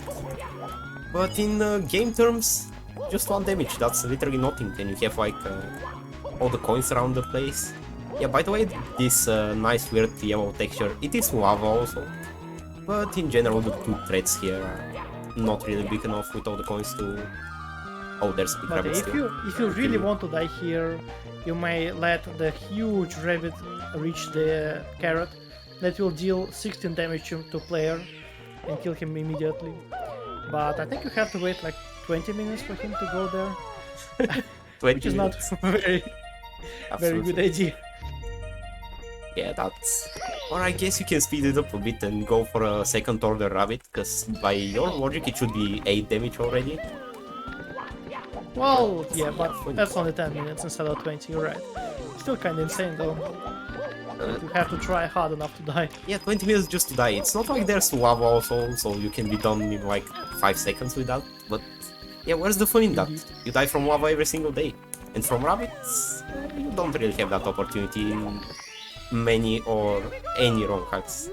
but in game terms, just 1 damage, that's literally nothing, and you have like all the coins around the place. Yeah, by the way, this nice weird yellow texture, it is lava also, but in general the 2 threads here are not really big enough with all the coins to... Oh, there's a big But rabbit still. if you really want to die here, you may let the huge rabbit reach the carrot. That will deal 16 damage to player and kill him immediately. But I think you have to wait like 20 minutes for him to go there, 20 which is not minutes. very Absolutely. good idea. Yeah, that's... Or I guess you can speed it up a bit and go for a second order rabbit, because by your logic it should be 8 damage already. Well, yeah, but Yeah, that's only 10 minutes instead of 20, you're right. Still kinda insane though. You have to try hard enough to die. Yeah, 20 minutes just to die. It's not like there's lava also, so you can be done in like 5 seconds with that. But yeah, where's the fun in that? You die from lava every single day. And from rabbits, you don't really have that opportunity in many or any wrong hacks.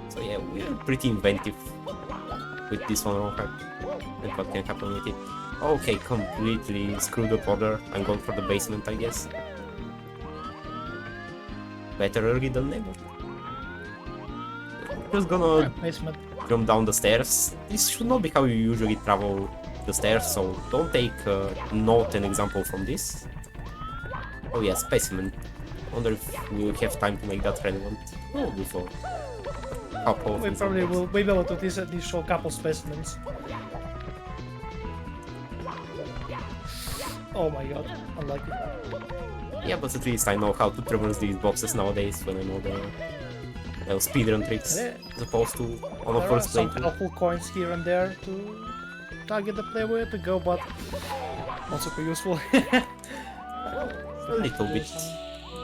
So yeah, we're pretty inventive with this one wrong hack and what can happen with it. Okay, completely screwed up order. I'm going for the basement, I guess. Better early than never. Just gonna Basement. jump down the stairs. This should not be how you usually travel the stairs, so don't take note and example from this. Oh yeah, specimen. Wonder if we'll have time to make that relevant. Oh, before. Couple of We probably examples. will be able to at least show a couple specimens. Oh my god, unlucky. Yeah, but at least I know how to traverse these boxes nowadays when I know the speedrun tricks, Yeah. as opposed to on the There are first some playthrough. helpful coins here and there to target the player where to go, but not super useful. A little bit.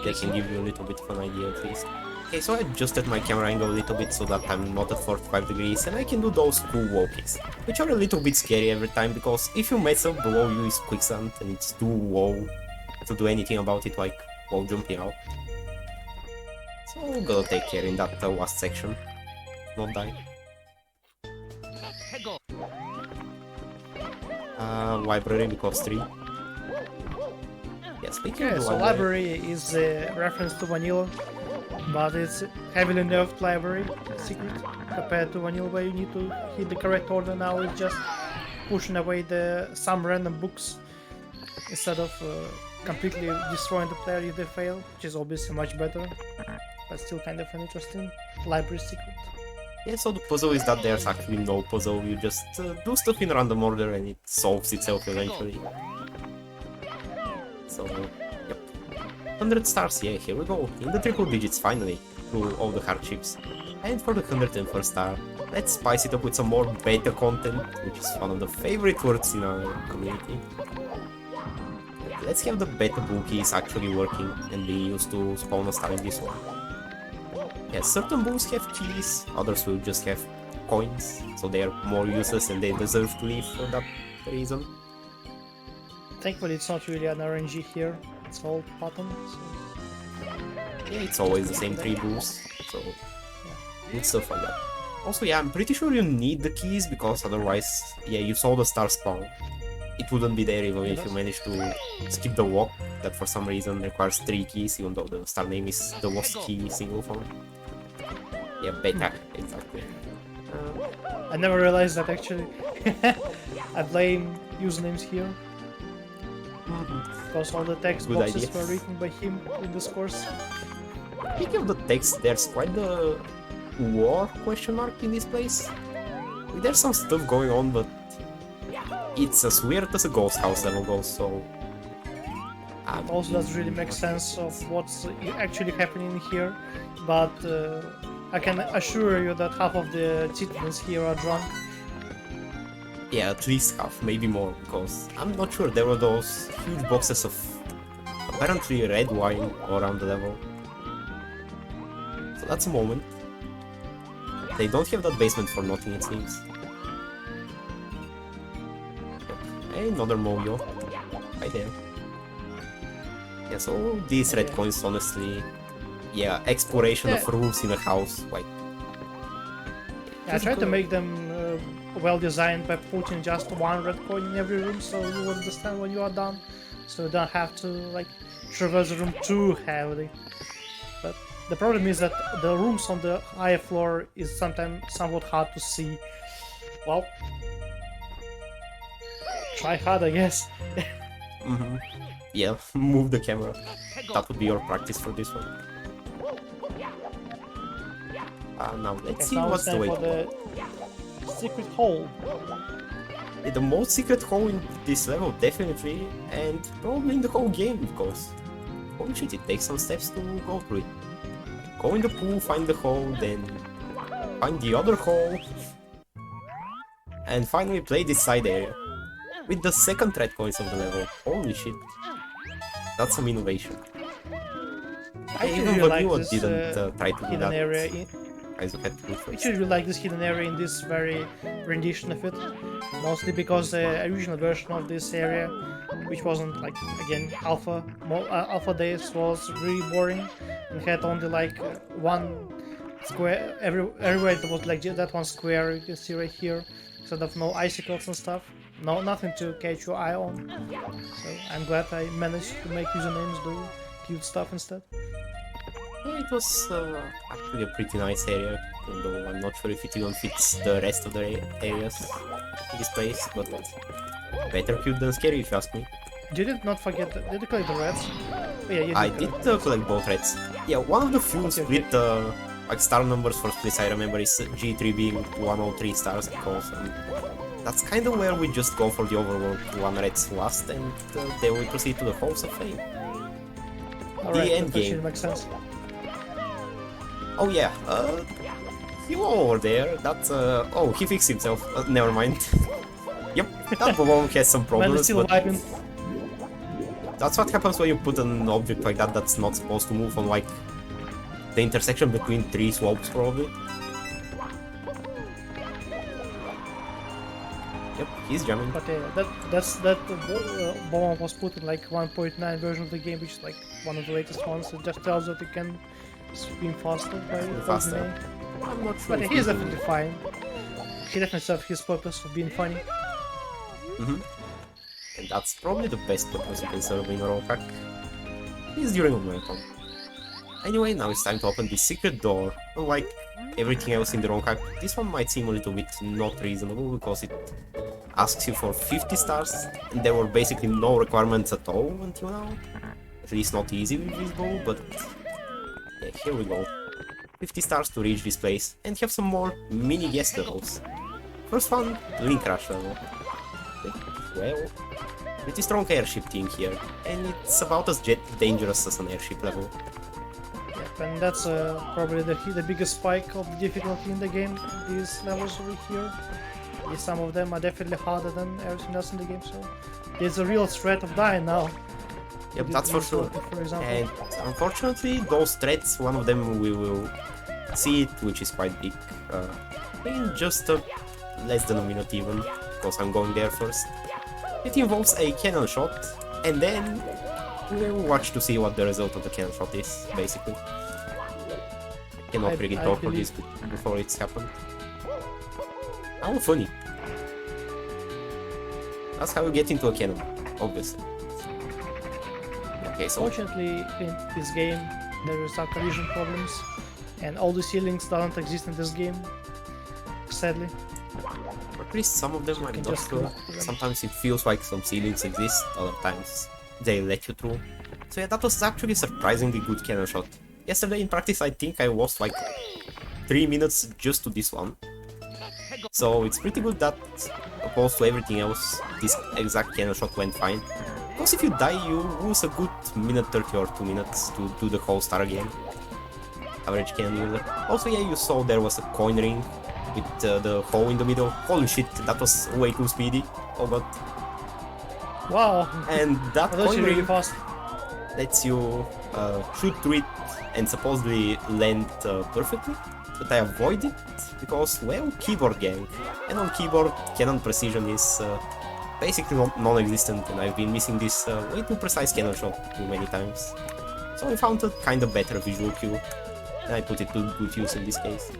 They can give you a little bit of an idea at least. Okay, so I adjusted my camera angle a little bit so that I'm not at 45 degrees and I can do those cool wall kicks, which are a little bit scary every time because if you mess up, below you is quicksand and it's too low to do anything about it, like wall jumping out. So I'm gonna take care in that last section, not die. Library because 3. Yeah, speaking Okay, of the so library is a reference to vanilla, but it's heavily nerfed library secret compared to vanilla where you need to hit the correct order. Now it's just pushing away some random books instead of completely destroying the player if they fail, which is obviously much better, but still kind of an interesting library secret. Yeah, so the puzzle is that there's actually no puzzle, you just do stuff in random order and it solves itself eventually. So, yep. 100 stars, yeah, here we go, in the triple digits finally, through all the hardships. And for the 101st star, let's spice it up with some more beta content, which is one of the favorite words in our community. Let's have the beta blue keys actually working and being used to spawn a star in this one. Yeah, certain bulls have keys, others will just have coins, so they are more useless and they deserve to leave for that reason. Thankfully it's not really an RNG here, it's all pattern, so Yeah, it's always the same 3 bulls, so good stuff like that. Also, yeah, I'm pretty sure you need the keys because otherwise, yeah, you saw the star spawn. It wouldn't be there even if you managed to skip the walk, that for some reason requires 3 keys, even though the star name is the lost key single form. Yeah, beta, exactly. I never realized that actually. I blame usernames here, because all the text Good boxes idea. were written by him in this course. Speaking of the text, there's quite the war question mark in this place. There's some stuff going on, but it's as weird as a ghost house level goes, so... Also doesn't really make sense of what's actually happening here, but I can assure you that half of the citizens here are drunk. Yeah, at least half, maybe more, because I'm not sure, there were those huge boxes of apparently red wine around the level. So that's a moment. They don't have that basement for nothing, it seems. another Mojo. Right there. Yeah, so these red coins, honestly, yeah, exploration of rooms in a house, like. Yeah, I tried to make them well designed by putting just one red coin in every room, so you will understand when you are done, so you don't have to like traverse the room too heavily. But the problem is that the rooms on the higher floor is sometimes somewhat hard to see. Well, try hard, I guess. Yeah, move the camera. That would be your practice for this one. Now let's see Now what's it's the time way. for the secret hole. The most secret hole in this level, definitely, and probably in the whole game, of course. Holy shit, it takes some steps to go through it. Go in the pool, find the hole, then find the other hole, and finally play this side area. With the second red coins of the level. Holy shit. That's some innovation. I Even really like Vanilla this didn't try to do hidden that. area. Guys who had to do I first. actually really like this hidden area in this very rendition of it, mostly because the original version of this area, which wasn't like again alpha days, was really boring and had only like one square everywhere. There was like that one square you can see right here, instead of no icicles and stuff. No, nothing to catch your eye on. So I'm glad I managed to make usernames do cute stuff instead. Yeah, it was actually a pretty nice area, although I'm not sure if it even fits the rest of the areas in this place, but better cute than scary if you ask me. Did you collect the reds? Oh, yeah, you I collect did collect both reds. Yeah, one of the few split like star numbers for splits I remember is G3 being 103 stars, of course, and that's kind of where we just go for the overworld one reds last, and then we proceed to the Halls of Fame. Alright, end that actually game. makes sense. Oh yeah, you over there, that's oh, he fixed himself, never mind. Yep, that balloon has some Man is problems, still but vibing. that's what happens when you put an object like that that's not supposed to move on like the intersection between three slopes probably. Yep, he's jamming. But that bomb was put in like 1.9 version of the game, which is like one of the latest ones. It just tells that you can spin faster by Faster. holding A. I'm not sure. But if he's he definitely fine. He definitely served his purpose of being funny. And that's probably the best purpose you can serve in a roll hack. Is during a marathon. Anyway, now it's time to open the secret door. Unlike everything else in the roll hack, this one might seem a little bit not reasonable because it asks you for 50 stars, and there were basically no requirements at all until now. At least not easy with this goal, but yeah, here we go. 50 stars to reach this place, and have some more mini guest levels. First one, Link Rush level. Well, pretty strong airship team here, and it's about as dangerous as an airship level. Yep, and that's probably the biggest spike of the difficulty in the game. These levels over here. Some of them are definitely harder than everything else in the game, so there's a real threat of dying now. Yep, that's for sure. For example. And unfortunately, those threats, one of them we will see it, which is quite big, in just less than a minute even, because I'm going there first. It involves a cannon shot, and then we'll watch to see what the result of the cannon shot is, basically. Cannot really talk for this before it's happened. How funny. That's how you get into a cannon, obviously. Okay, so Fortunately, in this game, there are some collision problems, and all the ceilings don't exist in this game, sadly. at least some of them I'm not sure. Sometimes it feels like some ceilings exist, other times they let you through. So yeah, that was actually surprisingly good cannon shot. Yesterday in practice I think I lost like 3 minutes just to this one. So it's pretty good that, opposed to everything else, this exact cannon shot went fine. Because if you die, you lose a good minute 30 or 2 minutes to do the whole star again. Average cannon user. Also, yeah, you saw there was a coin ring with the hole in the middle. Holy shit, that was way too speedy. Oh god. Wow! And that That's coin really ring fast. lets you shoot through it and supposedly land perfectly. But I avoid it because, well, keyboard gang. And on keyboard, cannon precision is basically non-existent, and I've been missing this way too precise cannon shot too many times. So I found a kind of better visual cue, and I put it to good use in this case.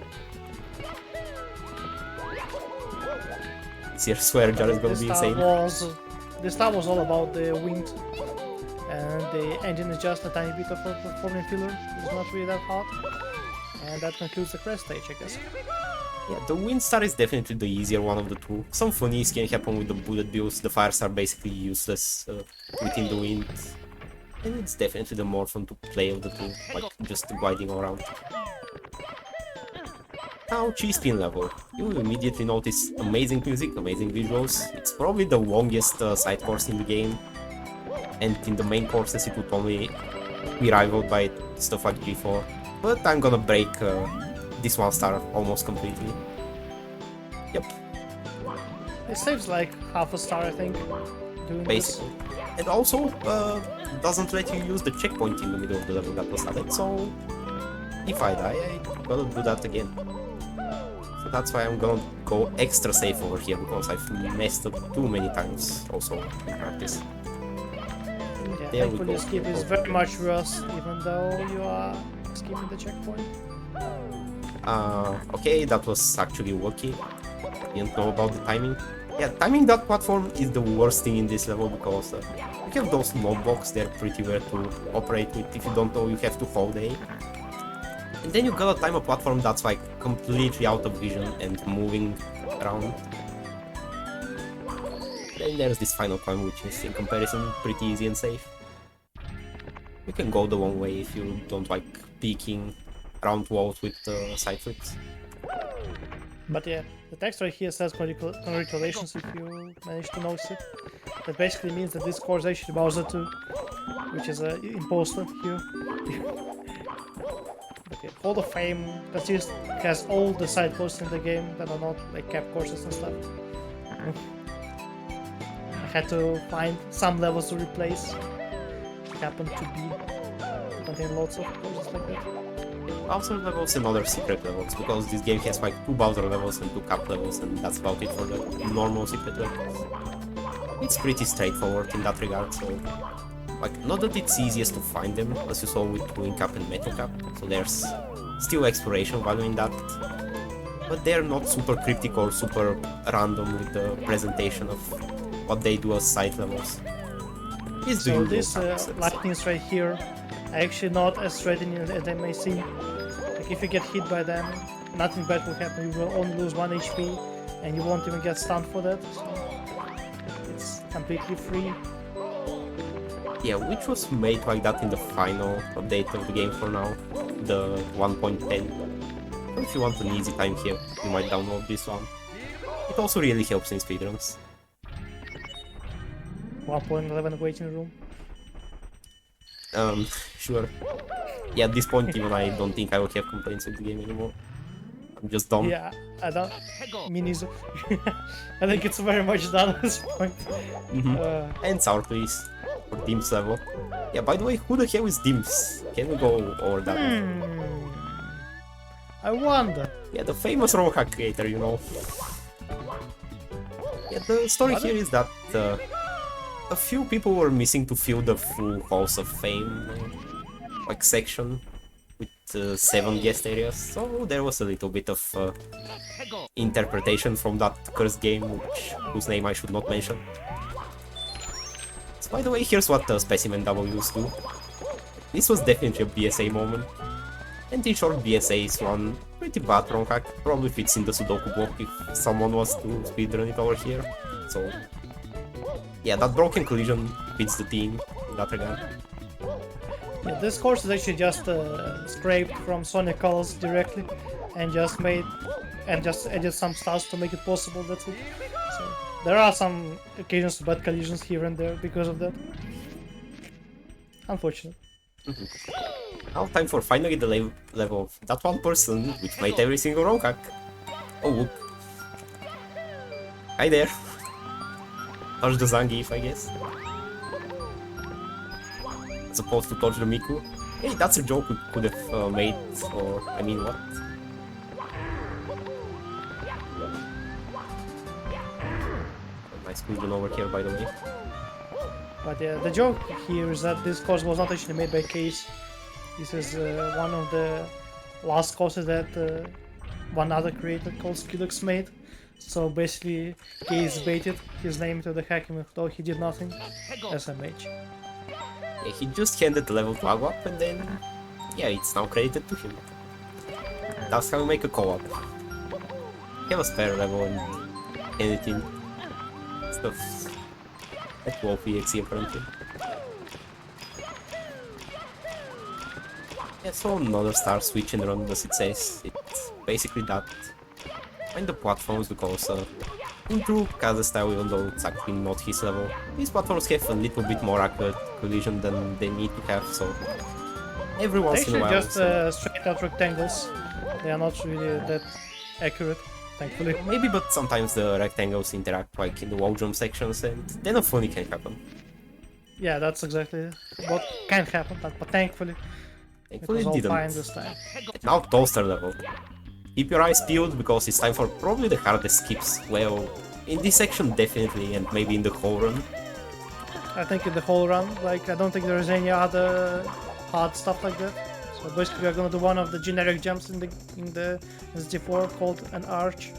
This year's swear jar is gonna be insane. This time was all about the wind, and the engine is just a tiny bit of a performing filler. It's not really that hard, and that concludes the crest stage, I guess. Yeah, the wind star is definitely the easier one of the two. Some funnies can happen with the bullet bills. The fires are basically useless within the wind, and it's definitely the more fun to play of the two, like just gliding around. Now, cheese pin level. You will immediately notice amazing music, amazing visuals. It's probably the longest side course in the game, and in the main courses it would only be rivaled by stuff like G4. But I'm gonna break this one star almost completely. Yep. It saves like half a star, I think, doing Basically. And also, doesn't let you use the checkpoint in the middle of the level that was added, so if I die, I'm gonna do that again. So that's why I'm gonna go extra safe over here, because I've messed up too many times also in practice. Yeah, There we thankfully go. skip is very much worse, even though you are skipping the checkpoint. Okay, that was actually lucky. Didn't know about the timing. Yeah, timing that platform is the worst thing in this level, because you have those node blocks, they're pretty weird to operate with. If you don't know, you have to hold A. And then you gotta time a platform that's like completely out of vision and moving around. Then there's this final climb, which is in comparison pretty easy and safe. You can go the long way if you don't like peeking around walls with side flips. But yeah, the text right here says congratulations if you managed to notice it. That basically means that this course actually Bowser 2, which is an imposter here. Okay, Hall of Fame has all the side courses in the game that are not like cap courses and stuff. I had to find some levels to replace. It happened to contain lots of courses like that. Bowser levels and other secret levels, because this game has like 2 Bowser levels and 2 Cap levels, and that's about it for the normal secret levels. It's pretty straightforward in that regard, so like, not that it's easiest to find them, as you saw with Wing Cap and Metal Cap, so there's still exploration value in that, but they're not super cryptic or super random with the presentation of what they do as side levels. It's the So usual these practice. lightnings right here are actually not as threatening as they may seem. Like if you get hit by them, nothing bad will happen. You will only lose 1 HP and you won't even get stunned for that. So it's completely free. Yeah, which was made like that in the final update of the game for now, the 1.10. So if you want an easy time here, you might download this one. It also really helps in speedruns. 1.11 waiting room. Sure. Yeah, at this point even I don't think I will have complaints with the game anymore. I'm just dumb. Yeah, I don't. Me neither. I think it's very much done at this point. And Sour Please for Dim's level. Yeah, by the way, who the hell is Dim's? Can we go over that? I wonder. Yeah, the famous ROM hack creator, you know. Yeah, the story here is that a few people were missing to fill the full Halls of Fame like section with 7 guest areas, so there was a little bit of interpretation from that cursed game, whose name I should not mention. So by the way, here's what Specimen W's do. This was definitely a BSA moment. And in short, BSA is one pretty bad ROM hack, probably fits in the Sudoku block if someone was to speedrun it over here. So yeah, that broken collision fits the team in that regard. Yeah, this course is actually just scraped from Sonic Colors directly, and just added some stars to make it possible. That's it. So there are some occasions of bad collisions here and there because of that. Unfortunate. Now time for finally the level of that one person which made every single ROM hack. Oh look. Hi there. Touch the Zangief, I guess. As opposed to touch the Miku. Hey, that's a joke we could have made, or I mean what? My Nice collision over here, by the way. But yeah, the joke here is that this course was not actually made by Case. This is one of the last courses that one other creator called Skillux made. So basically, Case baited his name to the hacking, though he did nothing. SMH. Yeah, he just handed the level to Aguap, and then yeah, it's now credited to him. That's how you make a co-op. Have a spare level and anything. Stuff. At Wolf EXE apparently. Yeah, so another star switch and run, as it says. It's basically that. And the platforms, because in true Kaze style, even though it's actually not his level, these platforms have a little bit more accurate collision than they need to have, so every once in a while. Just straight out rectangles. They are not really that accurate, thankfully. Maybe, but sometimes the rectangles interact like in the wall jump sections, and then a funny can happen. Yeah, that's exactly what can happen, but thankfully it was Thankfully all it fine didn't. this time. Now toaster level. Keep your eyes peeled because it's time for probably the hardest skips. Well, in this section definitely, and maybe in the whole run. I think in the whole run, like, I don't think there is any other hard stuff like that. So basically we are gonna do one of the generic jumps in the SD4 called an arch.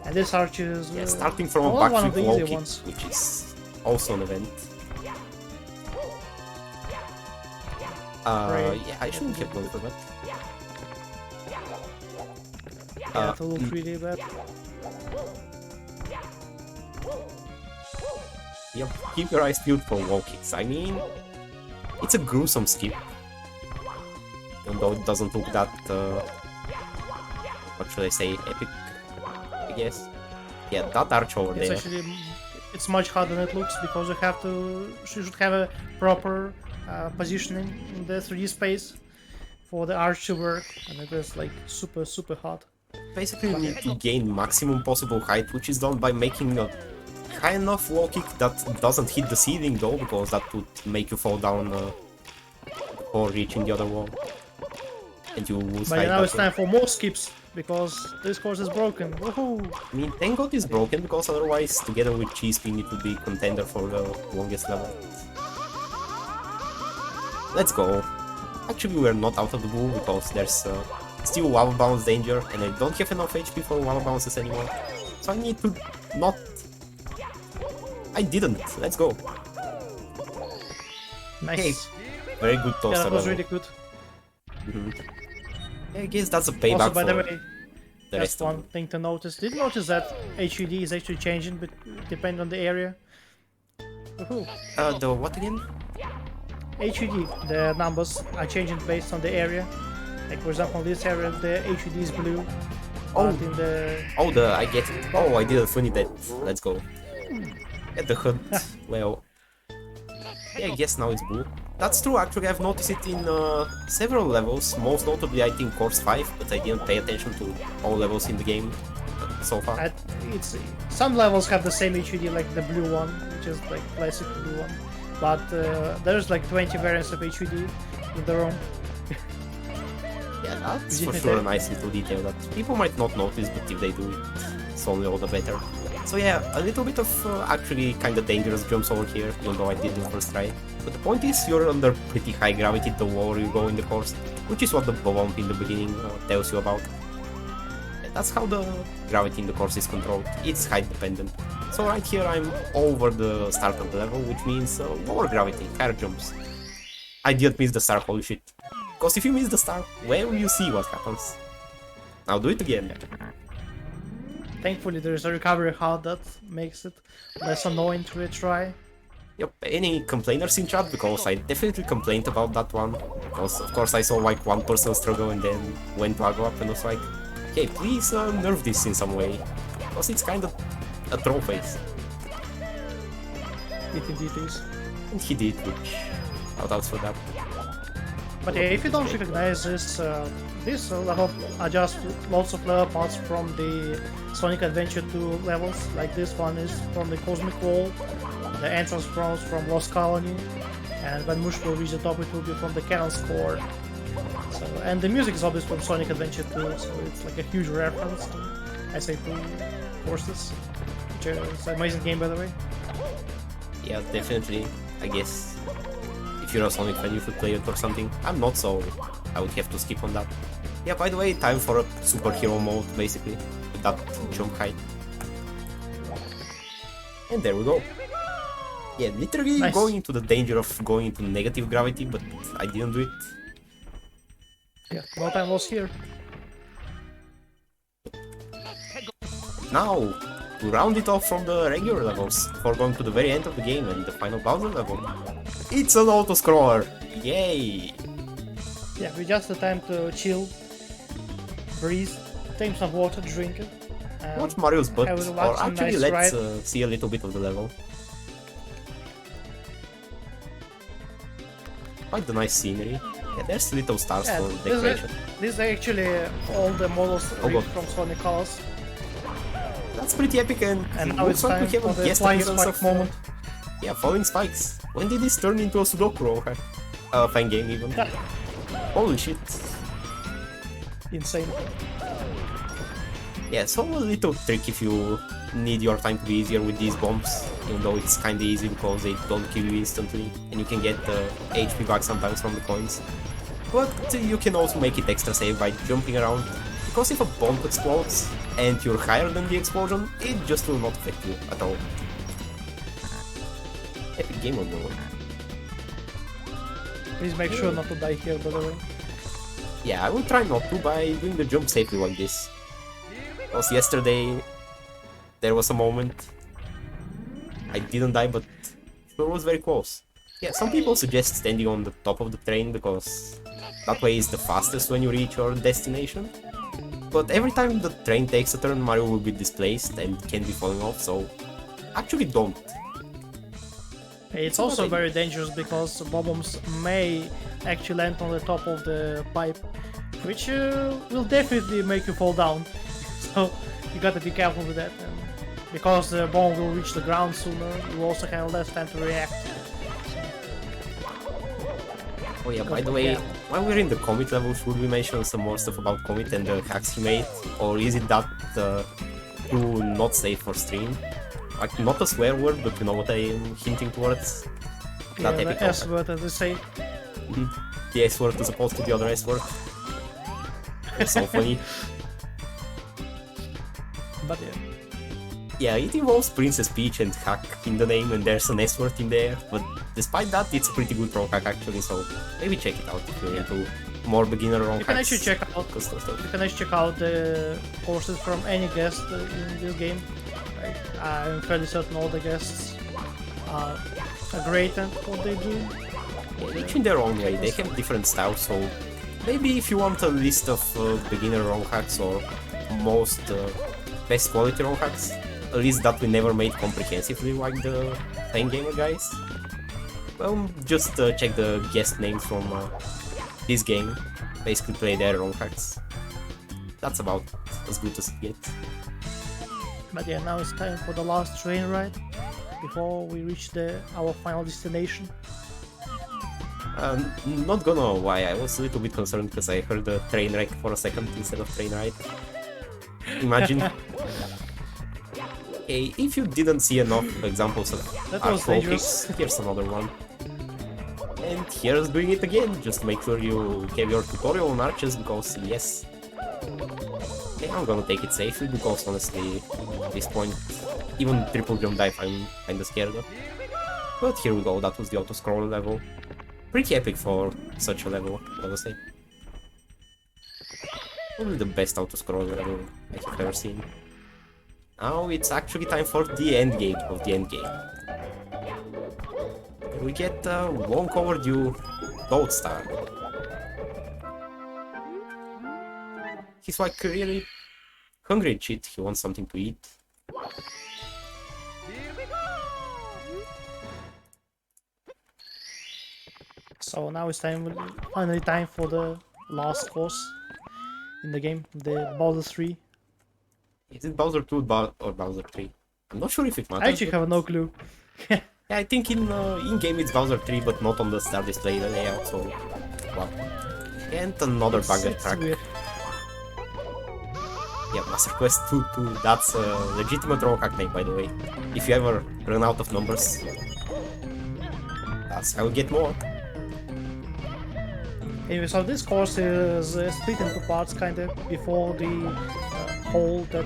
And this arch is Yeah, starting from a one backflip of the wall easy kick, ones. which is also an event. Right. Yeah, I shouldn't have gone for that. Yeah, to look really bad. Yep, keep your eyes peeled for wall kicks. I mean, it's a gruesome skip. Even though it doesn't look that, what should I say, epic, I guess. Yeah, that arch over It's there. actually it's much harder than it looks because you should have a proper positioning in the 3D space for the arch to work, and it is like super hard. Basically, you need to gain maximum possible height, which is done by making a high enough wall kick that doesn't hit the ceiling though, because that would make you fall down before reaching the other wall. And you lose But height now that it's way. time for more skips because this course is broken. Woohoo! I mean, thank God it's broken, because otherwise, together with Cheese Pin, it would be contender for the longest level. Let's go. Actually, we're not out of the blue, because there's still wall bounce danger, and I don't have enough HP for wall bounces anymore. So I need to not... I didn't. Let's go. Nice. Hey, very good Yeah, toaster that was level. really good. Yeah, I guess that's a payback Also, by for the way, the just rest of one thing to notice. Did you notice that HUD is actually changing, but depending on the area? Woohoo! the what again? HUD, the numbers are changing based on the area. Like for example, in this area the HUD is blue. Oh. But in the Oh, I get it. Oh, I did a funny bet. Let's go. Get the hood. Well, yeah, I guess now it's blue. That's true, actually I've noticed it in several levels, most notably I think Course 5, but I didn't pay attention to all levels in the game so far. it's some levels have the same HUD like the blue one, which is like classic blue one. But there's like 20 variants of HUD in the ROM. Yeah, that's for sure a nice little detail that people might not notice, but if they do, it's only all the better. So yeah, a little bit of actually kinda dangerous jumps over here, even though I did the first try. But the point is, you're under pretty high gravity the lower you go in the course, which is what the bump in the beginning tells you about. And that's how the gravity in the course is controlled, it's height dependent. So right here I'm over the start of the level, which means lower gravity, higher jumps. I didn't miss the start, holy shit. Because if you miss the start, well, you see what happens. Now do it again. Thankfully there is a recovery HUD that makes it less annoying to retry. Yep, any complainers in chat, because I definitely complained about that one. Because of course I saw like one person struggle and then went to Agua up and was like, hey, please nerf this in some way. Because it's kind of a troll face. It indeed is. And he did, which shoutouts for that. But yeah, if you don't recognize this, this level are just lots of level parts from the Sonic Adventure 2 levels. Like this one is from the Cosmic Wall, the entrance from Lost Colony, and when Mush will reach the top it will be from the Cannon's Core. So, and the music is obviously from Sonic Adventure 2, so it's like a huge reference to SA2 courses, which which is an amazing game, by the way. Yeah, definitely. I guess if you're a Sonic fan, you should play it or something. I'm not, so I would have to skip on that. Yeah, by the way, time for a superhero mode, basically, with that jump height. And there we go. Yeah, literally Nice. going into the danger of going into negative gravity, but I didn't do it. Yeah, no time lost here. Now, to round it off from the regular levels, before going to the very end of the game and the final Bowser level, it's an auto-scroller! Yay! Yeah, we just the time to chill, breathe, take some water, drink it. and Watch Mario's butt, have a or nice actually ride. let's see a little bit of the level. Quite the nice scenery. Yeah, there's little stars Yeah, for this decoration. is actually all the models Oh, ripped God. from Sonic Colors. That's pretty epic, and And now looks it's like time we have for a the guest flying appearance spike of moment. yeah, falling spikes. When did this turn into a Sudoku? Fangame even. Holy shit. Insane. Yeah, so a little trick if you need your time to be easier with these bombs, even though it's kinda easy because they don't kill you instantly, and you can get the HP back sometimes from the coins. But you can also make it extra safe by jumping around, because if a bomb explodes and you're higher than the explosion, it just will not affect you at all. Epic game on the way. Please make sure not to die here, by the way. Yeah, I will try not to by doing the jump safely like this. Because yesterday there was a moment I didn't die, but it was very close. Yeah, some people suggest standing on the top of the train because that way is the fastest when you reach your destination. But every time the train takes a turn, Mario will be displaced and can be falling off, so actually don't. It's also very dangerous because bombs may actually land on the top of the pipe, which will definitely make you fall down. So you gotta be careful with that. And because the bomb will reach the ground sooner, you also have less time to react. Oh yeah, by the way, while we're in the Comet level, should we mention some more stuff about Comet and the hacks he made? Or is it that too not safe for stream? Like, not a swear word, but you know what I am hinting towards? Yeah, That epic the S word, as they say. The S word as opposed to the other S word. It's so funny. But yeah. Yeah, it involves Princess Peach and hack in the name, and there's an S word in there, but despite that, it's a pretty good wrong hack actually, so maybe check it out if you're into more beginner wrong You can hacks. actually check out. Custom stuff. You can actually check out the courses from any guest in this game. I'm fairly certain all the guests are great at what they do. Yeah, each in their own way, they have different styles, so maybe if you want a list of beginner wrong hacks or most best quality wrong hacks, a list that we never made comprehensively like the Fangame guys, well, just check the guest names from this game, basically play their wrong hacks. That's about as good as it gets. But yeah, now it's time for the last train ride before we reach our final destination. Not gonna lie, I was a little bit concerned because I heard the train wreck for a second instead of train ride. Imagine. Hey, if you didn't see enough examples of That was actual dangerous. kicks, here's another one. And here's doing it again, just make sure you have your tutorial on arches because yes. Okay, I'm gonna take it safely because honestly, at this point, even triple jump dive I'm kinda scared of. But here we go, that was the auto-scroll level. Pretty epic for such a level, I would say. Probably the best auto-scroll level I have ever seen. Now it's actually time for the end game of the end game. We get a long overdue Gold Star. He's like really hungry and shit, he wants something to eat. So now it's finally time for the last course in the game, the Bowser 3. Is it Bowser 2 or Bowser 3? I'm not sure if it matters. I actually but- have no clue. Yeah, I think in-game it's Bowser 3, but not on the star display layout, so... Wow. And another bugger It's track. weird. Yeah, Master Quest 2 too. That's a legitimate wrong hack name, by the way. If you ever run out of numbers, that's how you get more. Anyway, so this course is split into parts, kind of, before the hole that...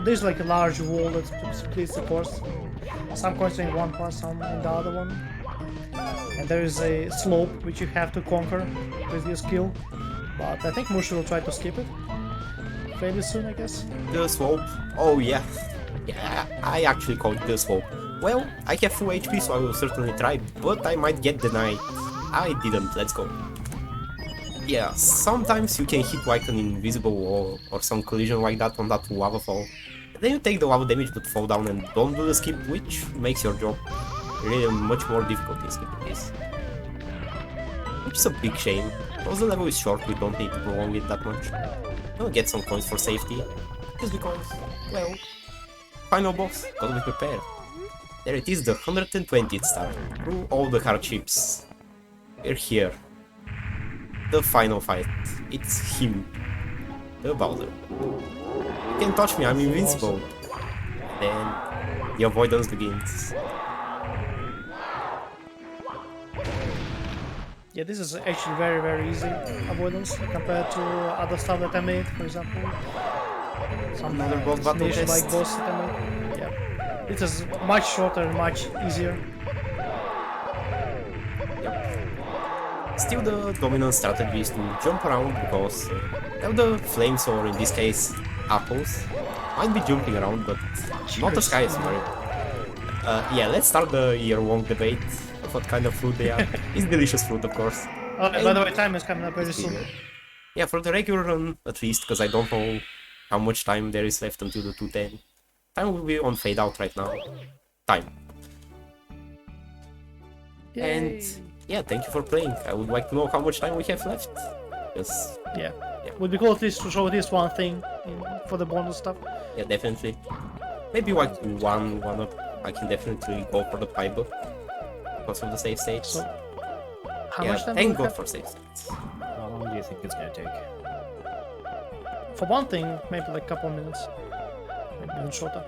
There's like a large wall that splits the course. Some courses in one part, some in the other one. And there is a slope which you have to conquer with your skill. But I think Mushie will try to skip it fairly soon, I guess. The slope? Oh yeah. Yeah, I actually called it the slope. Well, I have full HP, so I will certainly try, but I might get denied. I didn't, let's go. Yeah, sometimes you can hit like an invisible wall or some collision like that on that lava fall. Then you take the lava damage but fall down and don't do the skip, which makes your job really much more difficult in skipping this. Which is a big shame, because the level is short, we don't need to prolong it that much. We'll get some coins for safety, just because, well, final boss, gotta be prepared. There it is, the 120th star, through all the hardships. We're here. The final fight. It's him. The Bowser. You can't touch me, I'm invincible. Then the avoidance begins. Yeah, this is actually very easy avoidance compared to other stuff that I made, for example. Some Another boss battle like test. boss that I made. Yeah. This is much shorter and much easier. Still, the dominant strategy is to jump around because the flames, or in this case, apples, might be jumping around, but not as high as Mario. Yeah, let's start the year-long debate of what kind of fruit they are. It's delicious fruit, of course. Oh, by the way, time is coming up very soon. Yeah, for the regular run, at least, because I don't know how much time there is left until the 210. Time will be on fade out right now. Time. Yay. And yeah, thank you for playing. I would like to know how much time we have left. Yes. Yeah. Would be cool at least to show this one thing for the bonus stuff. Yeah, definitely. Maybe like one up. I can definitely go for the pipe up because of the save states. So, how Yeah, much time do thank we God have? for save states. How long do you think it's gonna take? For one thing, maybe like a couple minutes. Maybe even shorter.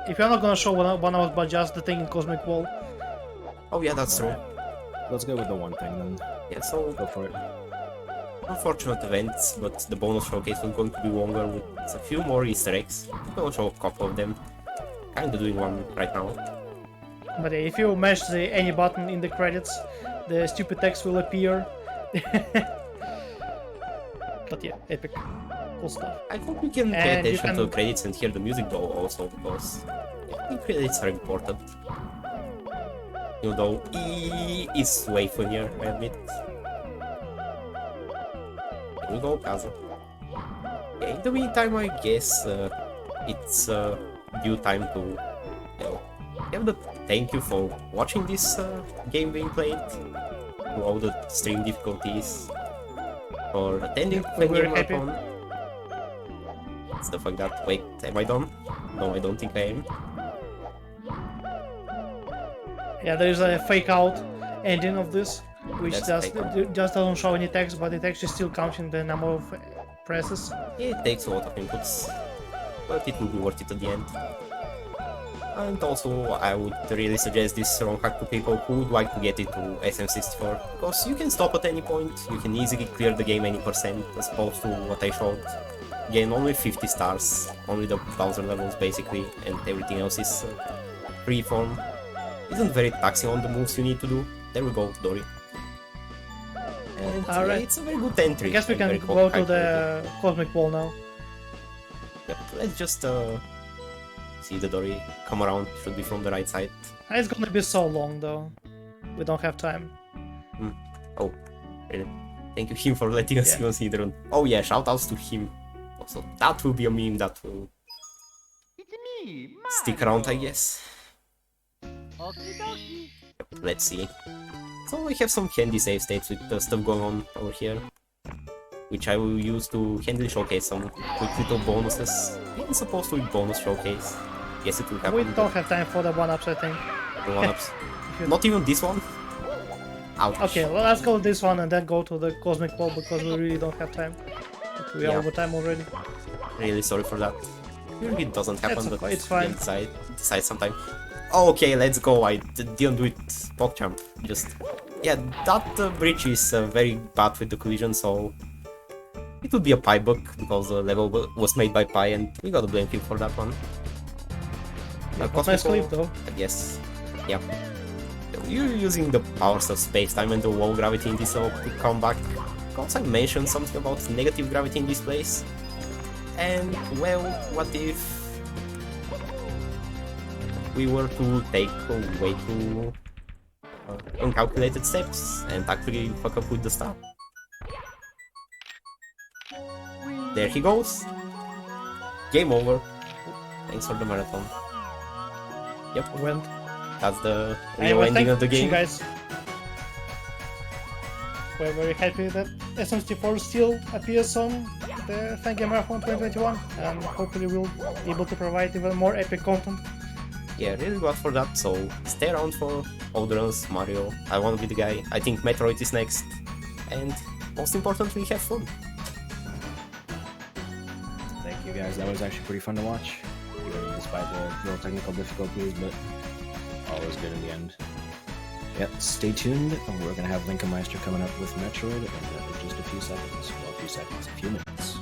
If you're not gonna show 1 hour but just the thing in Cosmic Wall. Oh yeah, that's true. Let's go with the one thing then. Yeah, so Go for it. unfortunate events, but the bonus showcase was going to be longer with a few more Easter eggs. We'll show a couple of them. Kinda doing one right now. But yeah, if you mash any button in the credits, the stupid text will appear. But yeah, epic. Cool stuff. I hope we can pay And you attention to can- the credits and hear the music though also, because yeah, I think credits are important. Even though E is way funnier, I admit. Here we go, Kaza. Yeah, in the meantime, I guess it's due time to, you know, have the thank you for watching this game being played, to all the stream difficulties, for attending we're very Fangame happy. Marathon, stuff like that. Wait, am I done? No, I don't think I am. Yeah, there is a fake out ending of this, which That's just doesn't show any text, but it actually still counts in the number of presses. It takes a lot of inputs, but it will be worth it at the end. And also, I would really suggest this ROM hack to people who would like to get it to FM64, because you can stop at any point, you can easily clear the game any percent, as opposed to what I showed. Gain only 50 stars, only the Bowser levels basically, and everything else is freeform. Isn't very taxing on the moves you need to do. There we go, Dory. And yeah, Alright. it's a very good entry. I guess we and can very go to high the Cosmic Wall now. Yep, let's just see the Dory come around, should be from the right side. It's gonna be so long though. We don't have time. Oh, really? Thank you him for letting us Yeah. consider. Oh yeah, shoutouts to him. Also, that will be a meme that will stick around, I guess. Yep, let's see. So I have some handy save states with the stuff going on over here, which I will use to handily showcase some quick little bonuses. It's supposed to be bonus showcase. Yes, it will happen. We don't have time for the one-ups, I think. The one-ups. you- Not even this one. Ouch. Okay, well, let's go with this one and then go to the Cosmic Wall because we really don't have time. We are Yeah. over time already. Really sorry for that. Usually it doesn't happen, That's but okay, it's fine. decide sometime. Okay, let's go. I didn't do it, PogChamp. Just yeah, that bridge is very bad with the collision, so it would be a Pi bug because the level was made by Pi, and we gotta blame him for that one. Nice clip though. Yes, yeah. You're using the powers of space-time and the low gravity in this to come back. Because I mentioned something about negative gravity in this place. And, well, what if we were to take way too uncalculated steps and actually fuck up with the star? There he goes. Game over. Thanks for the marathon. Yep. Went. That's the real Anyway, ending of the thanks, game. guys. We're very happy that FM2021 still appears on the Fangame Marathon 2021, and hopefully we'll be able to provide even more epic content. Yeah, really glad for that, so stay around for Outrun's, Mario, I wanna be the guy, I think Metroid is next, and most importantly, have fun. Thank you guys, that was actually pretty fun to watch, even despite the little technical difficulties, but all was good in the end. Yep, stay tuned, we're gonna have Lincoln Meister coming up with Metroid in just a few seconds, well, a few minutes.